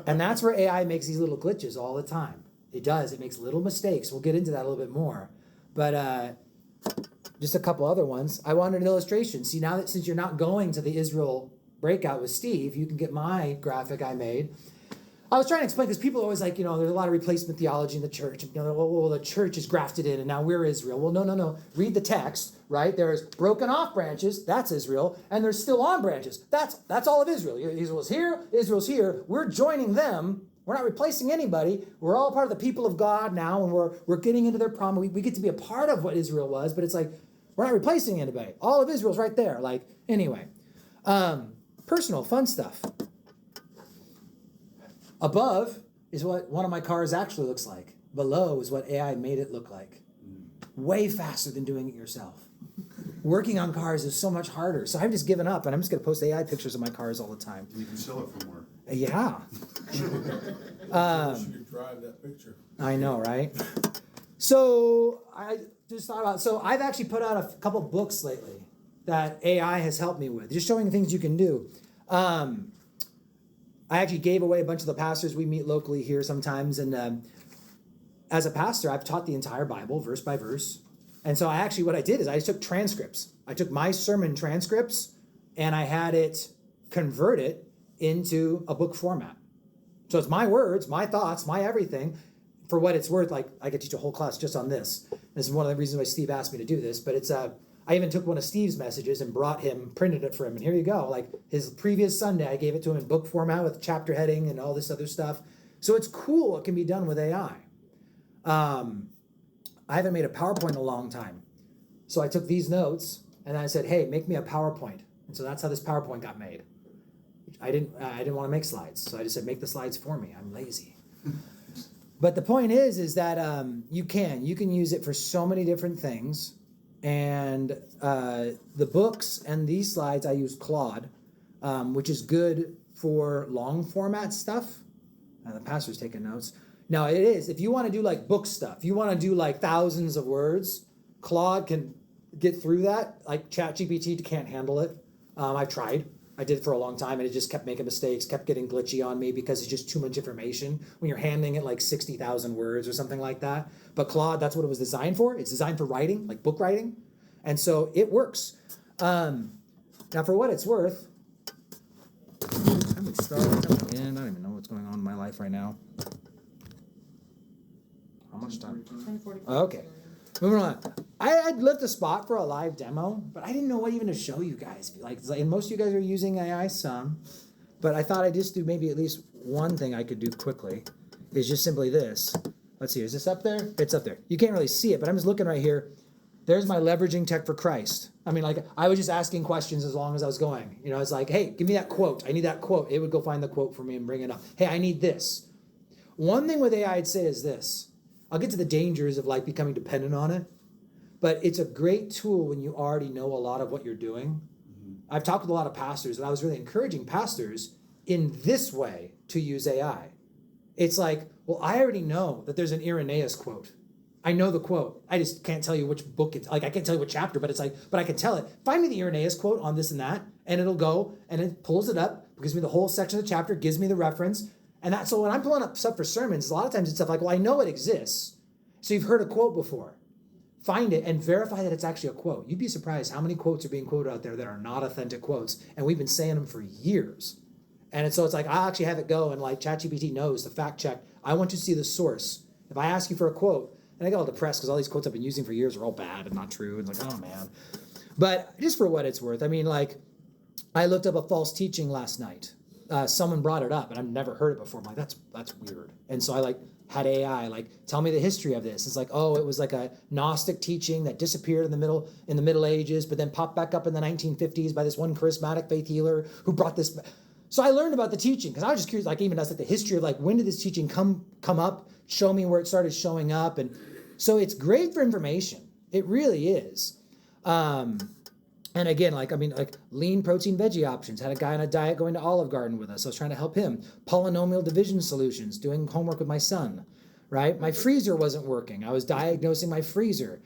And that's where AI makes these little glitches all the time. It does. It makes little mistakes. We'll get into that a little bit more. But just a couple other ones. I wanted an illustration. See, now that since you're not going to the Israel breakout with Steve, you can get my graphic I made. I was trying to explain, because people are always like, there's a lot of replacement theology in the church. Well, the church is grafted in and now we're Israel. Well, no. Read the text, right? There's broken off branches, that's Israel, and there's still on branches. That's all of Israel. Israel's here. We're joining them. We're not replacing anybody. We're all part of the people of God now, and we're getting into their promise. We get to be a part of what Israel was, but it's like, we're not replacing anybody. All of Israel's right there. Like, anyway. Personal, fun stuff. Above is what one of my cars actually looks like. Below is what AI made it look like. Way faster than doing it yourself. Working on cars is so much harder. So I've just given up, and I'm just going to post AI pictures of my cars all the time.
You can sell it for more.
Yeah.
You could drive that picture.
I know, right? So I just thought about, I've actually put out a couple books lately that AI has helped me with, just showing things you can do. I actually gave away a bunch of the pastors we meet locally here sometimes. And as a pastor, I've taught the entire Bible verse by verse. And so what I did is I took transcripts. I took my sermon transcripts and I had it convert it into a book format. So it's my words, my thoughts, my everything. For what it's worth, like I could teach a whole class just on this. This is one of the reasons why Steve asked me to do this. But it's I even took one of Steve's messages and printed it for him. And here you go. Like his previous Sunday, I gave it to him in book format with chapter heading and all this other stuff. So it's cool. It can be done with AI. I haven't made a PowerPoint in a long time. So I took these notes and I said, hey, make me a PowerPoint. And so that's how this PowerPoint got made. I didn't want to make slides. So I just said, make the slides for me. I'm lazy. But the point is that you can use it for so many different things. And the books and these slides, I use Claude, which is good for long format stuff. The pastor's taking notes. Now it is, if you want to do like book stuff, you want to do like thousands of words, Claude can get through that. Like ChatGPT can't handle it. I've tried. I did it for a long time, and it just kept making mistakes, kept getting glitchy on me because it's just too much information when you're handing it like 60,000 words or something like that. But Claude, that's what it was designed for. It's designed for writing, like book writing. And so it works. Now, for what it's worth, I would start again. I don't even know what's going on in my life right now. How much time?
10:45.
Okay. Moving on. I'd left a spot for a live demo, but I didn't know what even to show you guys. And most of you guys are using AI some, but I thought I'd just do maybe at least one thing I could do quickly. Is just simply this. Let's see, is this up there? It's up there. You can't really see it, but I'm just looking right here. There's my leveraging tech for Christ. I mean, like, I was just asking questions as long as I was going. It's like, hey, give me that quote. I need that quote. It would go find the quote for me and bring it up. Hey, I need this. One thing with AI I'd say is this. I'll get to the dangers of like becoming dependent on it, but it's a great tool when you already know a lot of what you're doing. Mm-hmm. I've talked with a lot of pastors, and I was really encouraging pastors in this way to use AI. It's like, well, I already know that there's an Irenaeus quote. I know the quote. I just can't tell you which book it's like. I can't tell you what chapter, but it's like, but I can tell it. Find me the Irenaeus quote on this and that, and it'll go and it pulls it up, gives me the whole section of the chapter, gives me the reference. And that's so when I'm pulling up stuff for sermons, a lot of times it's stuff like, well, I know it exists. So you've heard a quote before. Find it and verify that it's actually a quote. You'd be surprised how many quotes are being quoted out there that are not authentic quotes. And we've been saying them for years. And so it's like, I'll actually have it go and like ChatGPT knows the fact check. I want you to see the source. If I ask you for a quote, and I get all depressed because all these quotes I've been using for years are all bad and not true. And like, oh man. But just for what it's worth, I mean, like, I looked up a false teaching last night. Someone brought it up and I've never heard it before. I'm like, that's weird. And so I like had AI like tell me the history of this. It's like, oh, it was like a Gnostic teaching that disappeared in the Middle Ages, but then popped back up in the 1950s by this one charismatic faith healer who brought this. So I learned about the teaching because I was just curious, like even as like the history of like when did this teaching come up? Show me where it started showing up, and so it's great for information. It really is. And again, like, I mean, like lean protein veggie options. Had a guy on a diet going to Olive Garden with us. I was trying to help him. Polynomial division solutions, doing homework with my son, right? My freezer wasn't working. I was diagnosing my freezer,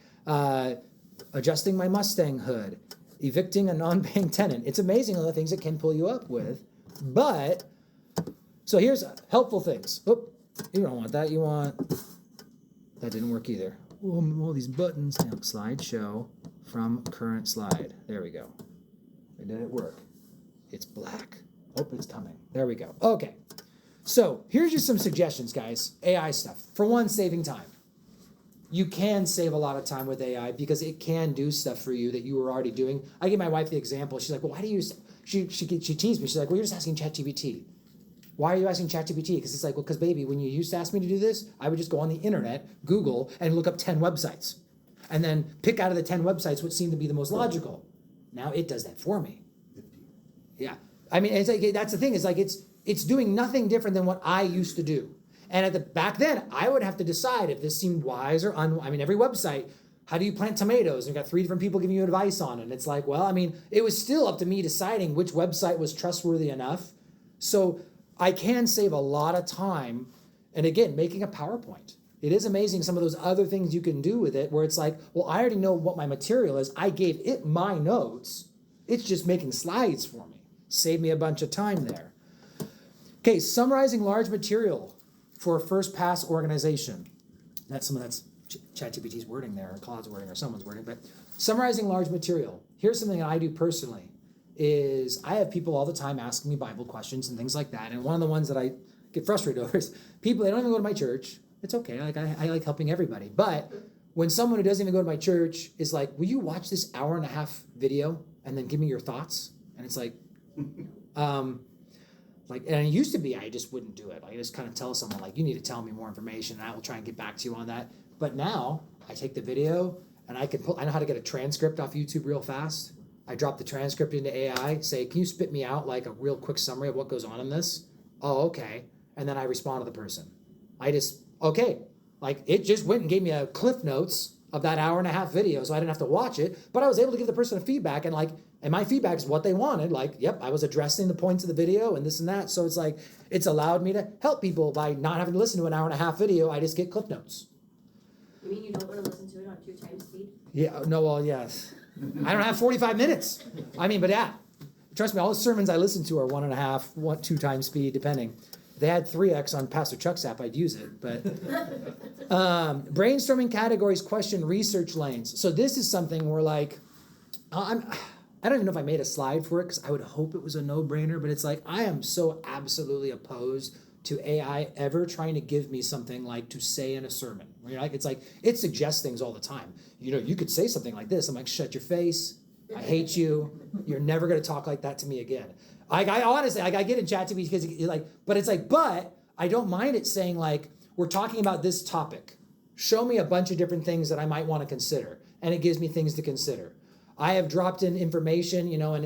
adjusting my Mustang hood, evicting a non-paying tenant. It's amazing all the things it can pull you up with. But, so here's helpful things. Oh, you don't want that. You want, that didn't work either. Oh, all these buttons. Now, slideshow. From current slide. There we go. Did it work? It's black. Oh, it's coming. There we go. Okay. So here's just some suggestions, guys. AI stuff. For one, saving time. You can save a lot of time with AI because it can do stuff for you that you were already doing. I give my wife the example. She's like, well, why do you use... She teased me. She's like, well, you're just asking ChatGPT. Why are you asking ChatGPT? Because it's like, well, because baby, when you used to ask me to do this, I would just go on the internet, Google, and look up 10 websites. And then pick out of the 10 websites what seemed to be the most logical. Now it does that for me. Yeah. I mean, it's like, that's the thing. It's like it's doing nothing different than what I used to do. And back then, I would have to decide if this seemed wise or I mean, every website, how do you plant tomatoes? And you've got 3 different people giving you advice on it. And it's like, well, I mean, it was still up to me deciding which website was trustworthy enough. So I can save a lot of time. And again, making a PowerPoint. It is amazing some of those other things you can do with it where it's like, well, I already know what my material is. I gave it my notes. It's just making slides for me. Save me a bunch of time there. Okay, summarizing large material for a first pass organization. That's ChatGPT's wording there, or Claude's wording, or someone's wording. But summarizing large material. Here's something that I do personally is I have people all the time asking me Bible questions and things like that. And one of the ones that I get frustrated over is people, they don't even go to my church. It's okay. Like I like helping everybody. But when someone who doesn't even go to my church is like, will you watch this 1.5 hour video and then give me your thoughts? And it's like, and it used to be, I just wouldn't do it. Like, I just kind of tell someone like, you need to tell me more information and I will try and get back to you on that. But now I take the video and I know how to get a transcript off YouTube real fast. I drop the transcript into AI, say, can you spit me out like a real quick summary of what goes on in this? Oh, okay. And then I respond to the person. Okay, like it just went and gave me a cliff notes of that 1.5 hour video, so I didn't have to watch it, but I was able to give the person a feedback, and my feedback is what they wanted. Like, yep, I was addressing the points of the video and this and that. So it's like, it's allowed me to help people by not having to listen to an 1.5 hour video. I just get cliff notes.
You mean you don't want to listen to it on 2 times speed?
Yeah, no, well, yes. I don't have 45 minutes. I mean, but yeah, trust me, all the sermons I listen to are 1.5, 2 times speed, depending. If they had 3x on Pastor Chuck's app, I'd use it. But brainstorming categories, question research lanes. So this is something where like, I don't even know if I made a slide for it because I would hope it was a no-brainer, but it's like I am so absolutely opposed to AI ever trying to give me something like to say in a sermon. Where you're like, it's like, it suggests things all the time. You know, you could say something like this. I'm like, shut your face. I hate you. You're never going to talk like that to me again. I honestly, I get in ChatGPT because you're like, but it's like, but I don't mind it saying like, we're talking about this topic. Show me a bunch of different things that I might want to consider. And it gives me things to consider. I have dropped in information, you know, and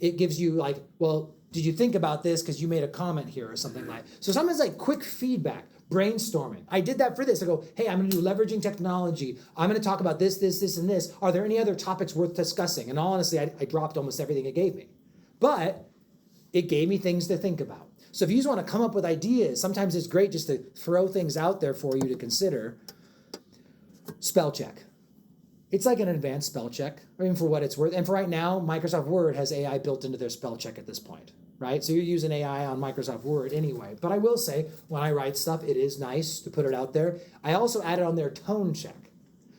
it gives you like, well, did you think about this because you made a comment here or something like. So sometimes like quick feedback, brainstorming. I did that for this. I go, hey, I'm going to do leveraging technology. I'm going to talk about this, and this. Are there any other topics worth discussing? And honestly, I dropped almost everything it gave me. But it gave me things to think about. So if you just want to come up with ideas, sometimes it's great just to throw things out there for you to consider. Spell check. It's like an advanced spell check, I mean, for what it's worth. And for right now, Microsoft Word has AI built into their spell check at this point. right? So you're using AI on Microsoft Word anyway. But I will say, when I write stuff, it is nice to put it out there. I also added on their tone check.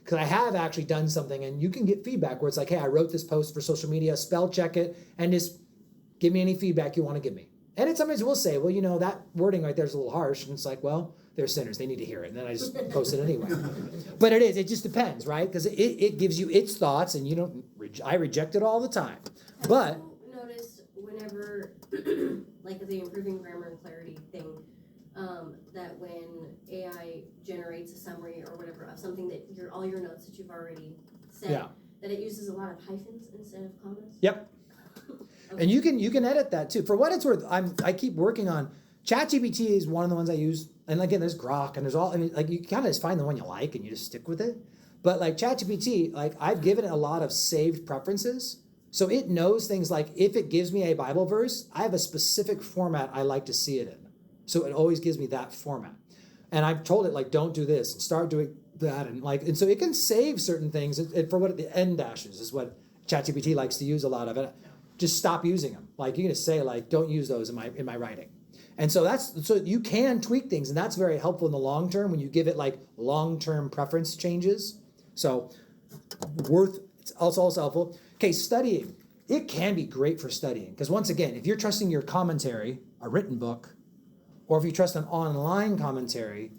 Because I have actually done something, and you can get feedback where it's like, hey, I wrote this post for social media, spell check it, and just give me any feedback you want to give me. And it sometimes will say, well, that wording right there is a little harsh. And it's like, well, they're sinners. They need to hear it. And then I just post it anyway. But it just depends, right? Because it gives you its thoughts, and I reject it all the time. But
have you noticed whenever, like the improving grammar and clarity thing, that when AI generates a summary or whatever of something that all your notes that you've already said,
Yeah.
that it uses a lot of hyphens instead of commas?
Yep.
Okay.
And you can edit that too. For what it's worth, I keep working on ChatGPT is one of the ones I use. And again, there's Grok and there's you kind of just find the one you like and you just stick with it. But like ChatGPT, I've given it a lot of saved preferences. So it knows things like if it gives me a Bible verse, I have a specific format I like to see it in. So it always gives me that format. And I've told it don't do this and start doing that. And so it can save certain things. For what the end dashes is what ChatGPT likes to use a lot of it. Just stop using them. You're going to say don't use those in my writing. And so so you can tweak things, and that's very helpful in the long term when you give it long-term preference changes. So it's also helpful. Okay, studying. It can be great for studying because once again, if you're trusting your commentary, a written book, or if you trust an online commentary,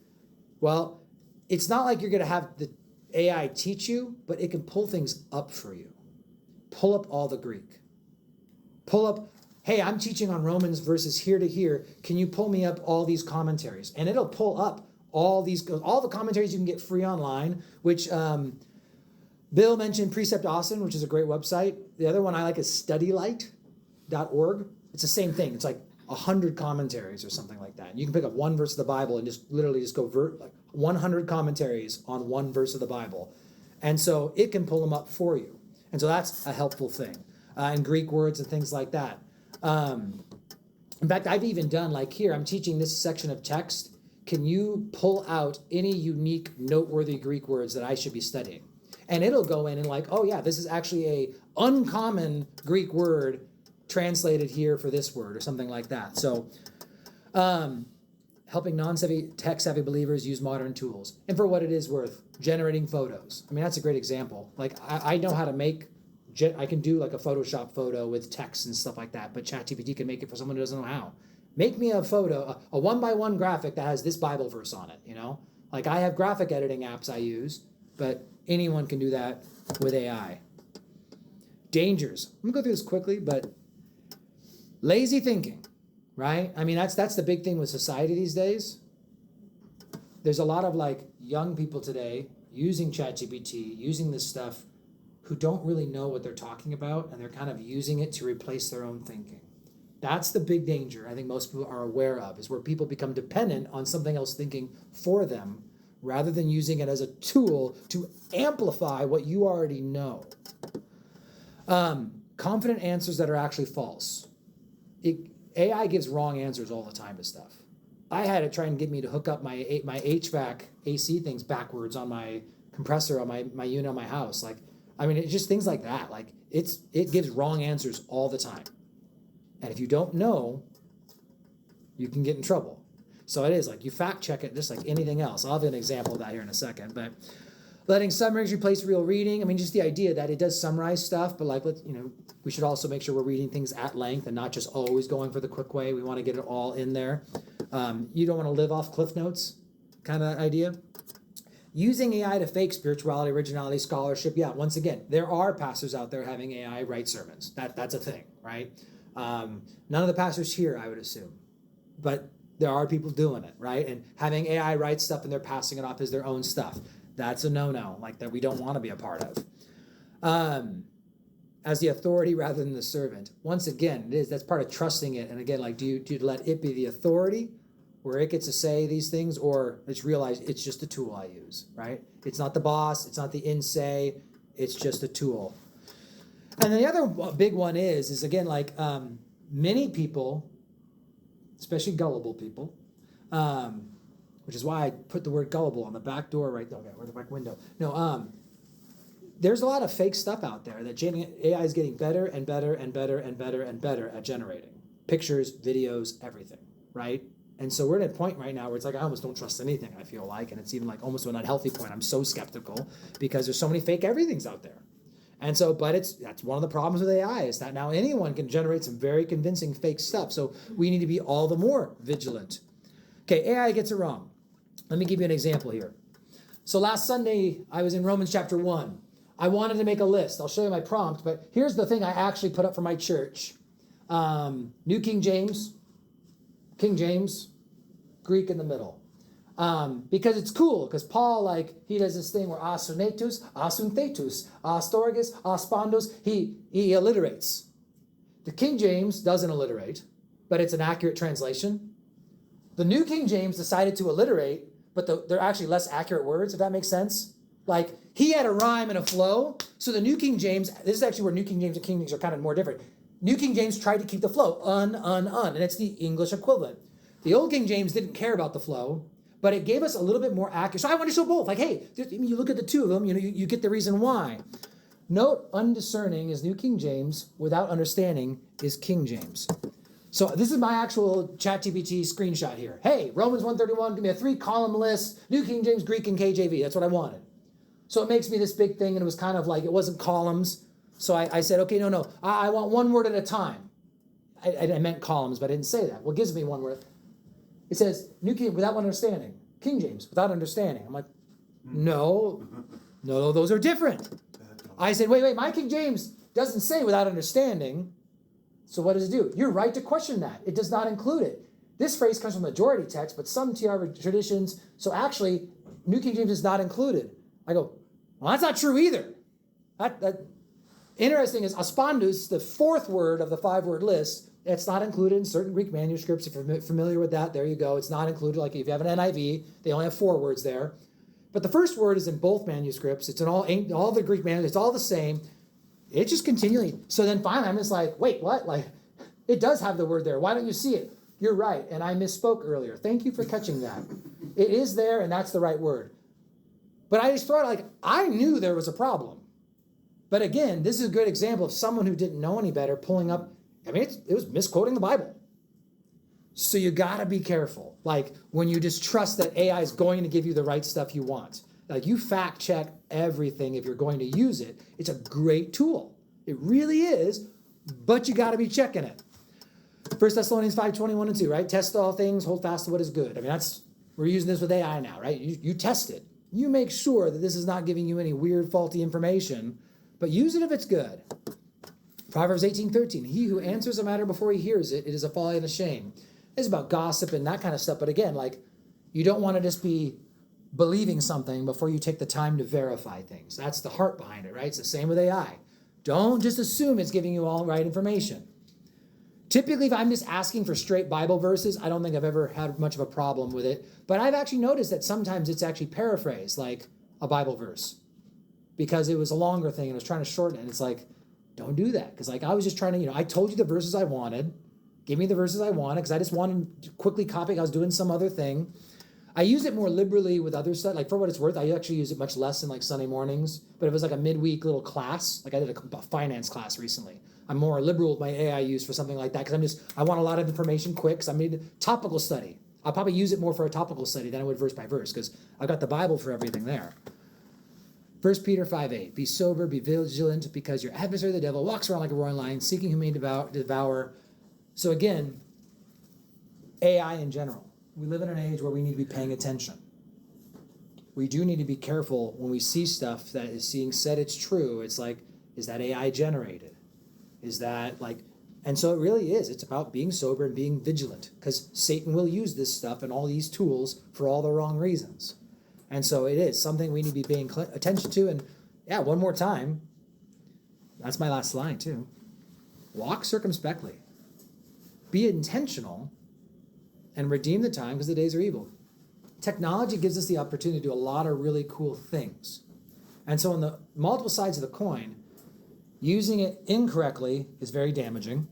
well, it's not like you're going to have the AI teach you, but it can pull things up for you. Pull up all the Greek. Pull up, hey, I'm teaching on Romans verses here to here. Can you pull me up all these commentaries? And it'll pull up all the commentaries you can get free online, which Bill mentioned Precept Austin, which is a great website. The other one I like is studylight.org. It's the same thing. It's 100 commentaries or something like that. And you can pick up one verse of the Bible and just literally just go 100 commentaries on one verse of the Bible. And so it can pull them up for you. And so that's a helpful thing. And Greek words and things like that. In fact, I've even done here, I'm teaching this section of text. Can you pull out any unique, noteworthy Greek words that I should be studying? And it'll go in and oh yeah, this is actually a uncommon Greek word translated here for this word or something like that. So helping non-savvy, tech-savvy believers use modern tools. And for what it is worth, generating photos. I mean, that's a great example. I know how to I can do a Photoshop photo with text and stuff like that, but ChatGPT can make it for someone who doesn't know how. Make me a photo, a one-by-one graphic that has this Bible verse on it, I have graphic editing apps I use, but anyone can do that with AI. Dangers. I'm going to go through this quickly, but lazy thinking, right? I mean, that's the big thing with society these days. There's a lot of young people today using ChatGPT, using this stuff, who don't really know what they're talking about, and they're kind of using it to replace their own thinking. That's the big danger I think most people are aware of, is where people become dependent on something else thinking for them, rather than using it as a tool to amplify what you already know. Confident answers that are actually false. AI gives wrong answers all the time to stuff. I had it try and get me to hook up my HVAC AC things backwards on my compressor on my unit on my house. It's just things like that. It gives wrong answers all the time. And if you don't know, you can get in trouble. So it is you fact check it just like anything else. I'll have an example of that here in a second. But letting summaries replace real reading. Just the idea that it does summarize stuff, but we should also make sure we're reading things at length and not just always going for the quick way. We want to get it all in there. You don't want to live off Cliff Notes kind of idea. Using AI to fake spirituality, originality, scholarship. Yeah, once again, there are pastors out there having AI write sermons. That's a thing, right? None of the pastors here, I would assume. But there are people doing it, right? And having AI write stuff and they're passing it off as their own stuff. That's a no-no, that we don't want to be a part of. As the authority rather than the servant. Once again, that's part of trusting it. And again, do you let it be the authority where it gets to say these things, or just realize it's just a tool I use, right? It's not the boss, it's not the in-say, it's just a tool. And then the other big one is again, many people, especially gullible people, which is why I put the word gullible on the back door right there, or the back window. No, there's a lot of fake stuff out there that AI is getting better and better and better and better and better at generating. pictures, videos, everything, right? And so we're at a point right now where it's like I almost don't trust anything, I feel like, and it's even like almost an unhealthy point. I'm so skeptical because there's so many fake everythings out there. And so, but that's one of the problems with AI is that now anyone can generate some very convincing fake stuff. So we need to be all the more vigilant. Okay, AI gets it wrong. Let me give you an example here. So last Sunday, I was in Romans chapter 1. I wanted to make a list. I'll show you my prompt, but here's the thing I actually put up for my church. New King James, Greek in the middle. Because it's cool, because Paul, like, he does this thing where asunetus, asunthetus, astorgus, aspandos, he alliterates. The King James doesn't alliterate, but it's an accurate translation. The New King James decided to alliterate, but they're actually less accurate words, if that makes sense. Like, he had a rhyme and a flow, so the New King James, this is actually where New King James and King James are kind of more different. New King James tried to keep the flow, and it's the English equivalent. The Old King James didn't care about the flow, but it gave us a little bit more accurate. So I want to show both. Like, hey, you look at the two of them, you get the reason why. Note, undiscerning is New King James, without understanding is King James. So this is my actual ChatGPT screenshot here. Hey, Romans 131, give me a 3-column list, New King James, Greek, and KJV. That's what I wanted. So it makes me this big thing, and it was kind of like, it wasn't columns. So I said, okay, no, I want one word at a time. I meant columns, but I didn't say that. Well, it gives me one word. It says, New King, without understanding. King James, without understanding. I'm like, no, those are different. I said, wait, my King James doesn't say without understanding. So what does it do? You're right to question that. It does not include it. This phrase comes from majority text, but some TR traditions, so actually, New King James is not included. I go, well, that's not true either. That interesting is aspandus, the 4th word of the 5-word list. It's not included in certain Greek manuscripts. If you're familiar with that, there you go. It's not included. Like if you have an NIV, they only have 4 words there. But the first word is in both manuscripts. It's in all the Greek manuscripts. It's all the same. It's just continually. So then finally, I'm just like, wait, what? Like, it does have the word there. Why don't you see it? You're right, and I misspoke earlier. Thank you for catching that. It is there, and that's the right word. But I just thought, like, I knew there was a problem. But again, this is a good example of someone who didn't know any better pulling up. I mean, it was misquoting the Bible. So you got to be careful. Like, when you just trust that AI is going to give you the right stuff you want. Like, you fact check everything if you're going to use it. It's a great tool. It really is, but you got to be checking it. 1 Thessalonians 5:21 and 2, right? Test all things, hold fast to what is good. I mean, we're using this with AI now, right? You test it. You make sure that this is not giving you any weird, faulty information, but use it if it's good. Proverbs 18:13, he who answers a matter before he hears it, it is a folly and a shame. It's about gossip and that kind of stuff, but again, like, you don't want to just be believing something before you take the time to verify things. That's the heart behind it, right? It's the same with AI. Don't just assume it's giving you all right information. Typically, if I'm just asking for straight Bible verses, I don't think I've ever had much of a problem with it. But I've actually noticed that sometimes it's actually paraphrased, like a Bible verse, because it was a longer thing and I was trying to shorten it. And it's like, don't do that. Because like I was just trying to, I told you the verses I wanted. Give me the verses I wanted because I just wanted to quickly copy. I was doing some other thing. I use it more liberally with other stuff. Like for what it's worth, I actually use it much less in like Sunday mornings. But it was like a midweek little class. Like I did a finance class recently. I'm more liberal with my AI use for something like that because I want a lot of information quick. So I made a topical study. I'll probably use it more for a topical study than I would verse by verse because I've got the Bible for everything there. 1 Peter 5:8, be sober, be vigilant, because your adversary, the devil, walks around like a roaring lion, seeking whom he may devour. So again, AI in general. We live in an age where we need to be paying attention. We do need to be careful when we see stuff that is being said it's true. It's like, is that AI generated? Is that like, and so it really is. It's about being sober and being vigilant because Satan will use this stuff and all these tools for all the wrong reasons. And so it is something we need to be paying attention to. And yeah, one more time. That's my last line too. Walk circumspectly. Be intentional and redeem the time because the days are evil. Technology gives us the opportunity to do a lot of really cool things. And so on the multiple sides of the coin, using it incorrectly is very damaging.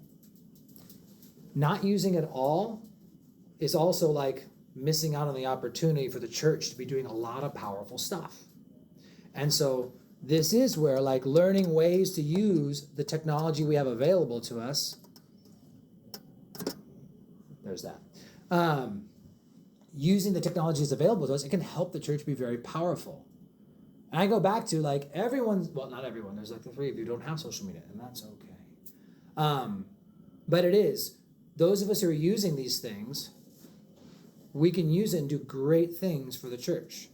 Not using it all is also like missing out on the opportunity for the church to be doing a lot of powerful stuff. And so this is where like learning ways to use the technology we have available to us there's that. Using the technologies available to us, it can help the church be very powerful. And I go back to like everyone's, well, not everyone, there's like the three of you don't have social media, and that's okay. But it is, those of us who are using these things, we can use it and do great things for the church.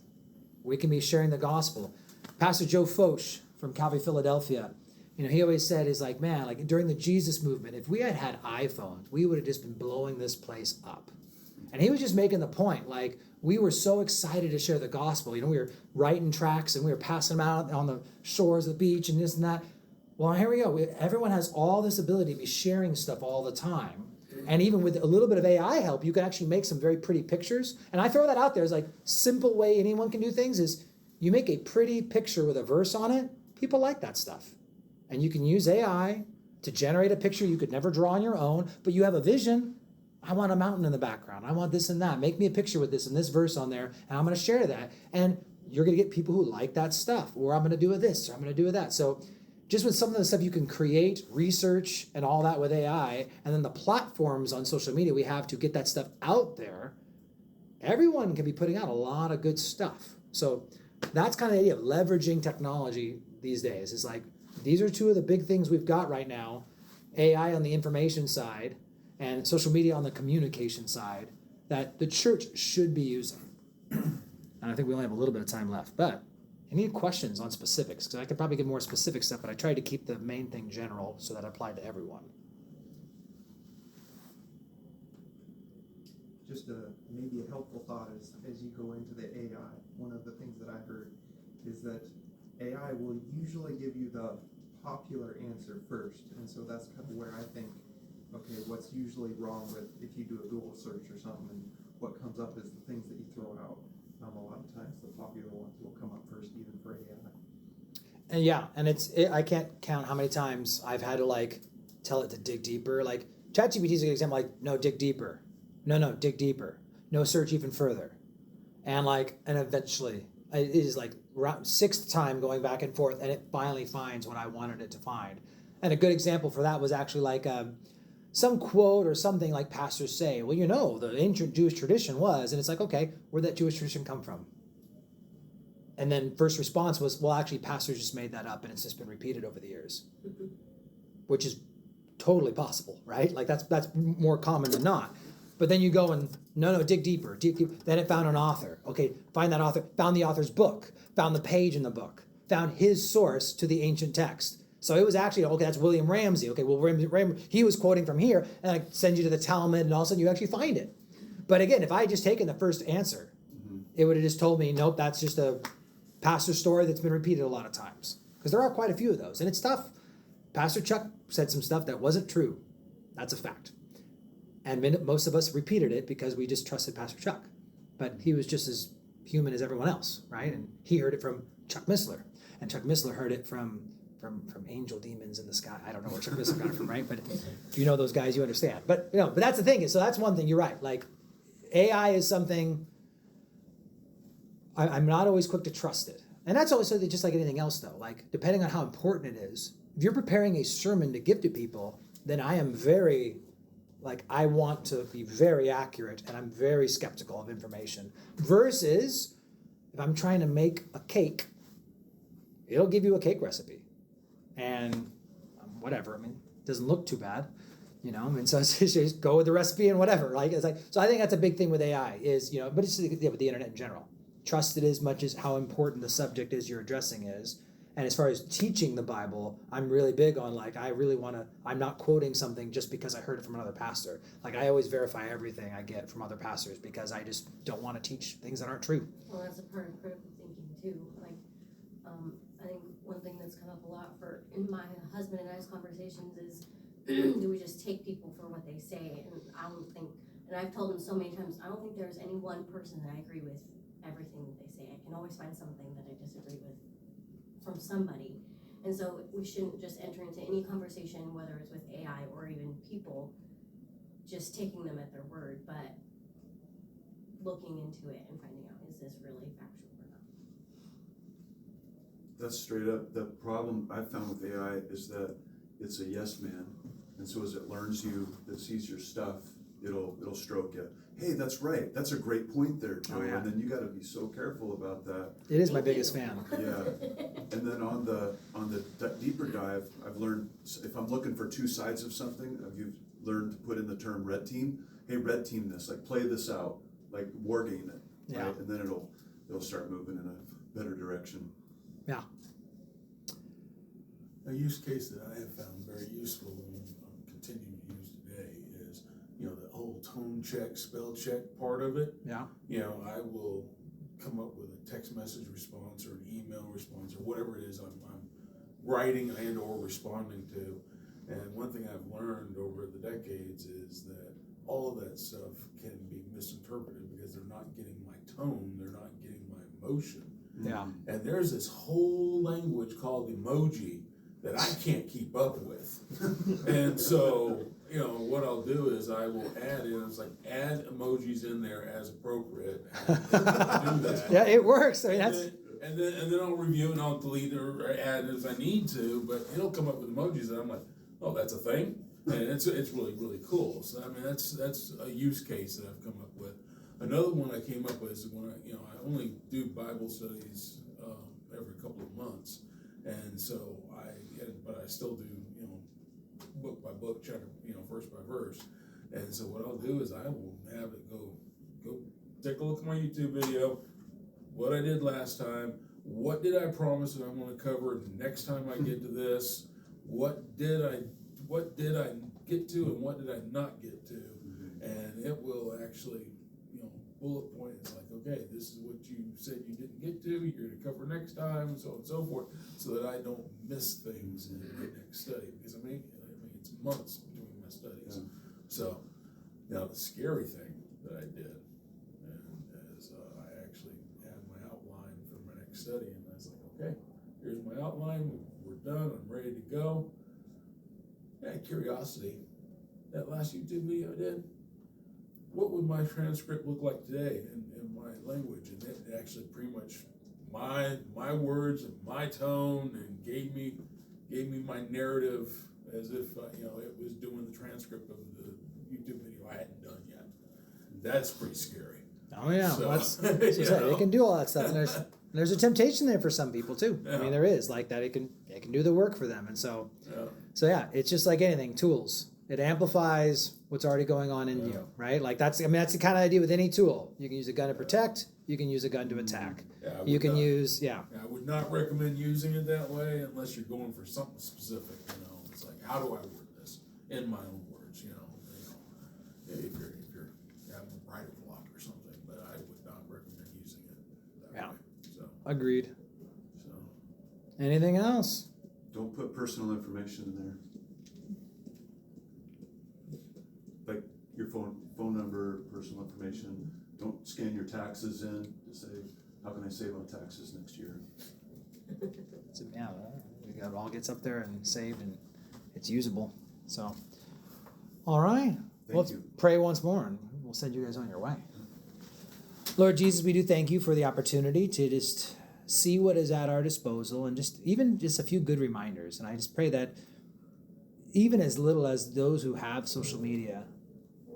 We can be sharing the gospel. Pastor Joe Foch from Calvary, Philadelphia, he always said, is like, man, like during the Jesus movement, if we had iPhones, we would have just been blowing this place up. And he was just making the point, like, we were so excited to share the gospel. We were writing tracts and we were passing them out on the shores of the beach and this and that. Well, here we go. Everyone has all this ability to be sharing stuff all the time. And even with a little bit of AI help, you can actually make some very pretty pictures. And I throw that out there as like simple way anyone can do things is you make a pretty picture with a verse on it. People like that stuff. And you can use AI to generate a picture you could never draw on your own, but you have a vision. I want a mountain in the background. I want this and that. Make me a picture with this and this verse on there, and I'm going to share that. And you're going to get people who like that stuff, or I'm going to do this, or I'm going to do that. So just with some of the stuff you can create, research, and all that with AI, and then the platforms on social media we have to get that stuff out there, everyone can be putting out a lot of good stuff. So that's kind of the idea of leveraging technology these days. It's like, these are two of the big things we've got right now. AI on the information side and social media on the communication side that the church should be using. And I think we only have a little bit of time left. But any questions on specifics? Because I could probably get more specific stuff, but I tried to keep the main thing general so that it applied to everyone.
Just maybe a helpful thought is as you go into the AI, one of the things that I heard is that AI will usually give you the popular answer first. And so that's kind of where I think, okay, what's usually wrong with if you do a Google search or something, and what comes up is the things that you throw out. A lot of times the popular ones will come up first, even for AI.
And yeah, and I can't count how many times I've had to like tell it to dig deeper. Like ChatGPT is a good example. Like, no, dig deeper. No, dig deeper. No, search even further. And eventually it is like around sixth time going back and forth, and it finally finds what I wanted it to find. And a good example for that was actually like some quote or something like pastors say, well, the ancient Jewish tradition was, and it's like, okay, where'd that Jewish tradition come from? And then first response was, well, actually, pastors just made that up, and it's just been repeated over the years, which is totally possible, right? Like that's more common than not. But then you go and, no, dig deeper. Then it found an author. Okay, find that author, found the author's book, found the page in the book, found his source to the ancient text. So it was actually, okay, that's William Ramsey. Okay, well, he was quoting from here, and I send you to the Talmud, and all of a sudden you actually find it. But again, if I had just taken the first answer, it would have just told me, nope, that's just a pastor story that's been repeated a lot of times. Because there are quite a few of those, and it's tough. Pastor Chuck said some stuff that wasn't true. That's a fact. And most of us repeated it because we just trusted Pastor Chuck. But he was just as human as everyone else, right? And he heard it from Chuck Missler. And Chuck Missler heard it from angel demons in the sky. I don't know where Chuck Missler got it from, right? But if you know those guys, you understand. But but that's the thing. So that's one thing. You're right. Like AI is something I'm not always quick to trust it. And that's also just like anything else, though. Like depending on how important it is, if you're preparing a sermon to give to people, then I am very I want to be very accurate, and I'm very skeptical of information. Versus if I'm trying to make a cake, it'll give you a cake recipe. And whatever, it doesn't look too bad, so it's just go with the recipe and whatever. So I think that's a big thing with AI is, but it's with the internet in general. Trust it as much as how important the subject is you're addressing is. And as far as teaching the Bible, I'm really big on I'm not quoting something just because I heard it from another pastor. I always verify everything I get from other pastors because I just don't want to teach things that aren't true.
Well, that's a part of critical thinking too. I think one thing that's come up a lot in my husband and I's conversations is do we just take people for what they say? And I've told him so many times, I don't think there's any one person that I agree with everything that they say. I can always find something that I disagree with from somebody. And so we shouldn't just enter into any conversation, whether it's with AI or even people, just taking them at their word, but looking into it and finding out, is this really factual or not?
That's straight up. The problem I found with AI is that it's a yes man. And so as it learns you, it sees your stuff, it'll stroke you. Hey, that's right. That's a great point there, Joe.
Oh, yeah.
And then you got to be so careful about that.
It is my biggest fan.
Yeah. And then on the deeper dive, I've learned if I'm looking for two sides of something, I've learned to put in the term red team. Hey, red team this. Like play this out. Like war game it.
Yeah.
Right? And then it'll start moving in a better direction.
Yeah.
A use case that I have found very useful and I'm continuing to use today is, the whole tone check, spell check part of it.
Yeah.
I will come up with a text message response or an email response or whatever it is I'm writing and or responding to. And one thing I've learned over the decades is that all of that stuff can be misinterpreted because they're not getting my tone, they're not getting my emotion.
Yeah.
And there's this whole language called emoji that I can't keep up with. And so, what I'll do is I will add emojis in there as appropriate. And do that.
Yeah, it works. I mean, that's
And then I'll review and I'll delete or add as I need to, but it'll come up with emojis that I'm like, oh, that's a thing? And it's really, really cool. So, I mean, that's a use case that I've come up with. Another one I came up with is when I only do Bible studies every couple of months. And so but I still do, book by book, chapter, verse by verse. And so what I'll do is I will have it go take a look at my YouTube video, what I did last time, what did I promise that I'm going to cover next time I get to this, what did I get to and what did I not get to, and it will actually, bullet point. It's like, okay, this is what you said you didn't get to, you're going to cover next time, and so on and so forth, so that I don't miss things in the next study, because I mean it's months between my studies.
Yeah.
So now the scary thing that I did is I actually had my outline for my next study, and I was like, okay, here's my outline, we're done, I'm ready to go. I had curiosity. That last YouTube video I did, what would my transcript look like today in my language? And it actually pretty much my words and my tone, and gave me my narrative as if it was doing the transcript of the YouTube video I hadn't done yet. That's pretty scary.
oh yeah.
So,
Well, that's they can do all that stuff, and there's a temptation there for some people too. I mean, there is like that. It can do the work for them, and so yeah, it's just like anything. Tools. It amplifies what's already going on in you, right? Like that's the kind of idea with any tool. You can use a gun to protect. You can use a gun to attack. You can use,
I would not recommend using it that way unless you're going for something specific. It's like, how do I word this in my own words? If you're having a writer's block or something, but I would not recommend using it that way. So
Agreed. Anything else?
Don't put personal information in there. Like your phone number, personal information. Don't scan your taxes in to say, how can I save on taxes next year?
So, it all gets up there and saved, and it's usable. So, all right. Let's pray once more, and we'll send you guys on your way. Lord Jesus, we do thank you for the opportunity to just see what is at our disposal, and just a few good reminders. And I just pray that even as little as those who have social media,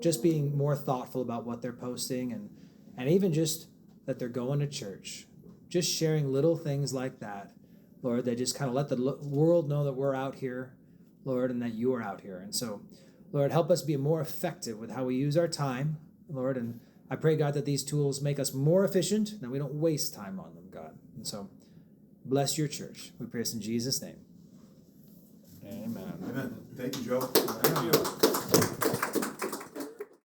just being more thoughtful about what they're posting, and even just that they're going to church, just sharing little things like that, Lord, that just kind of let the world know that we're out here, Lord, and that you are out here. And so, Lord, help us be more effective with how we use our time, Lord, and I pray, God, that these tools make us more efficient and we don't waste time on them, God. And so, bless your church. We pray this in Jesus' name. Amen.
Amen. Thank you, Joe.
thank you.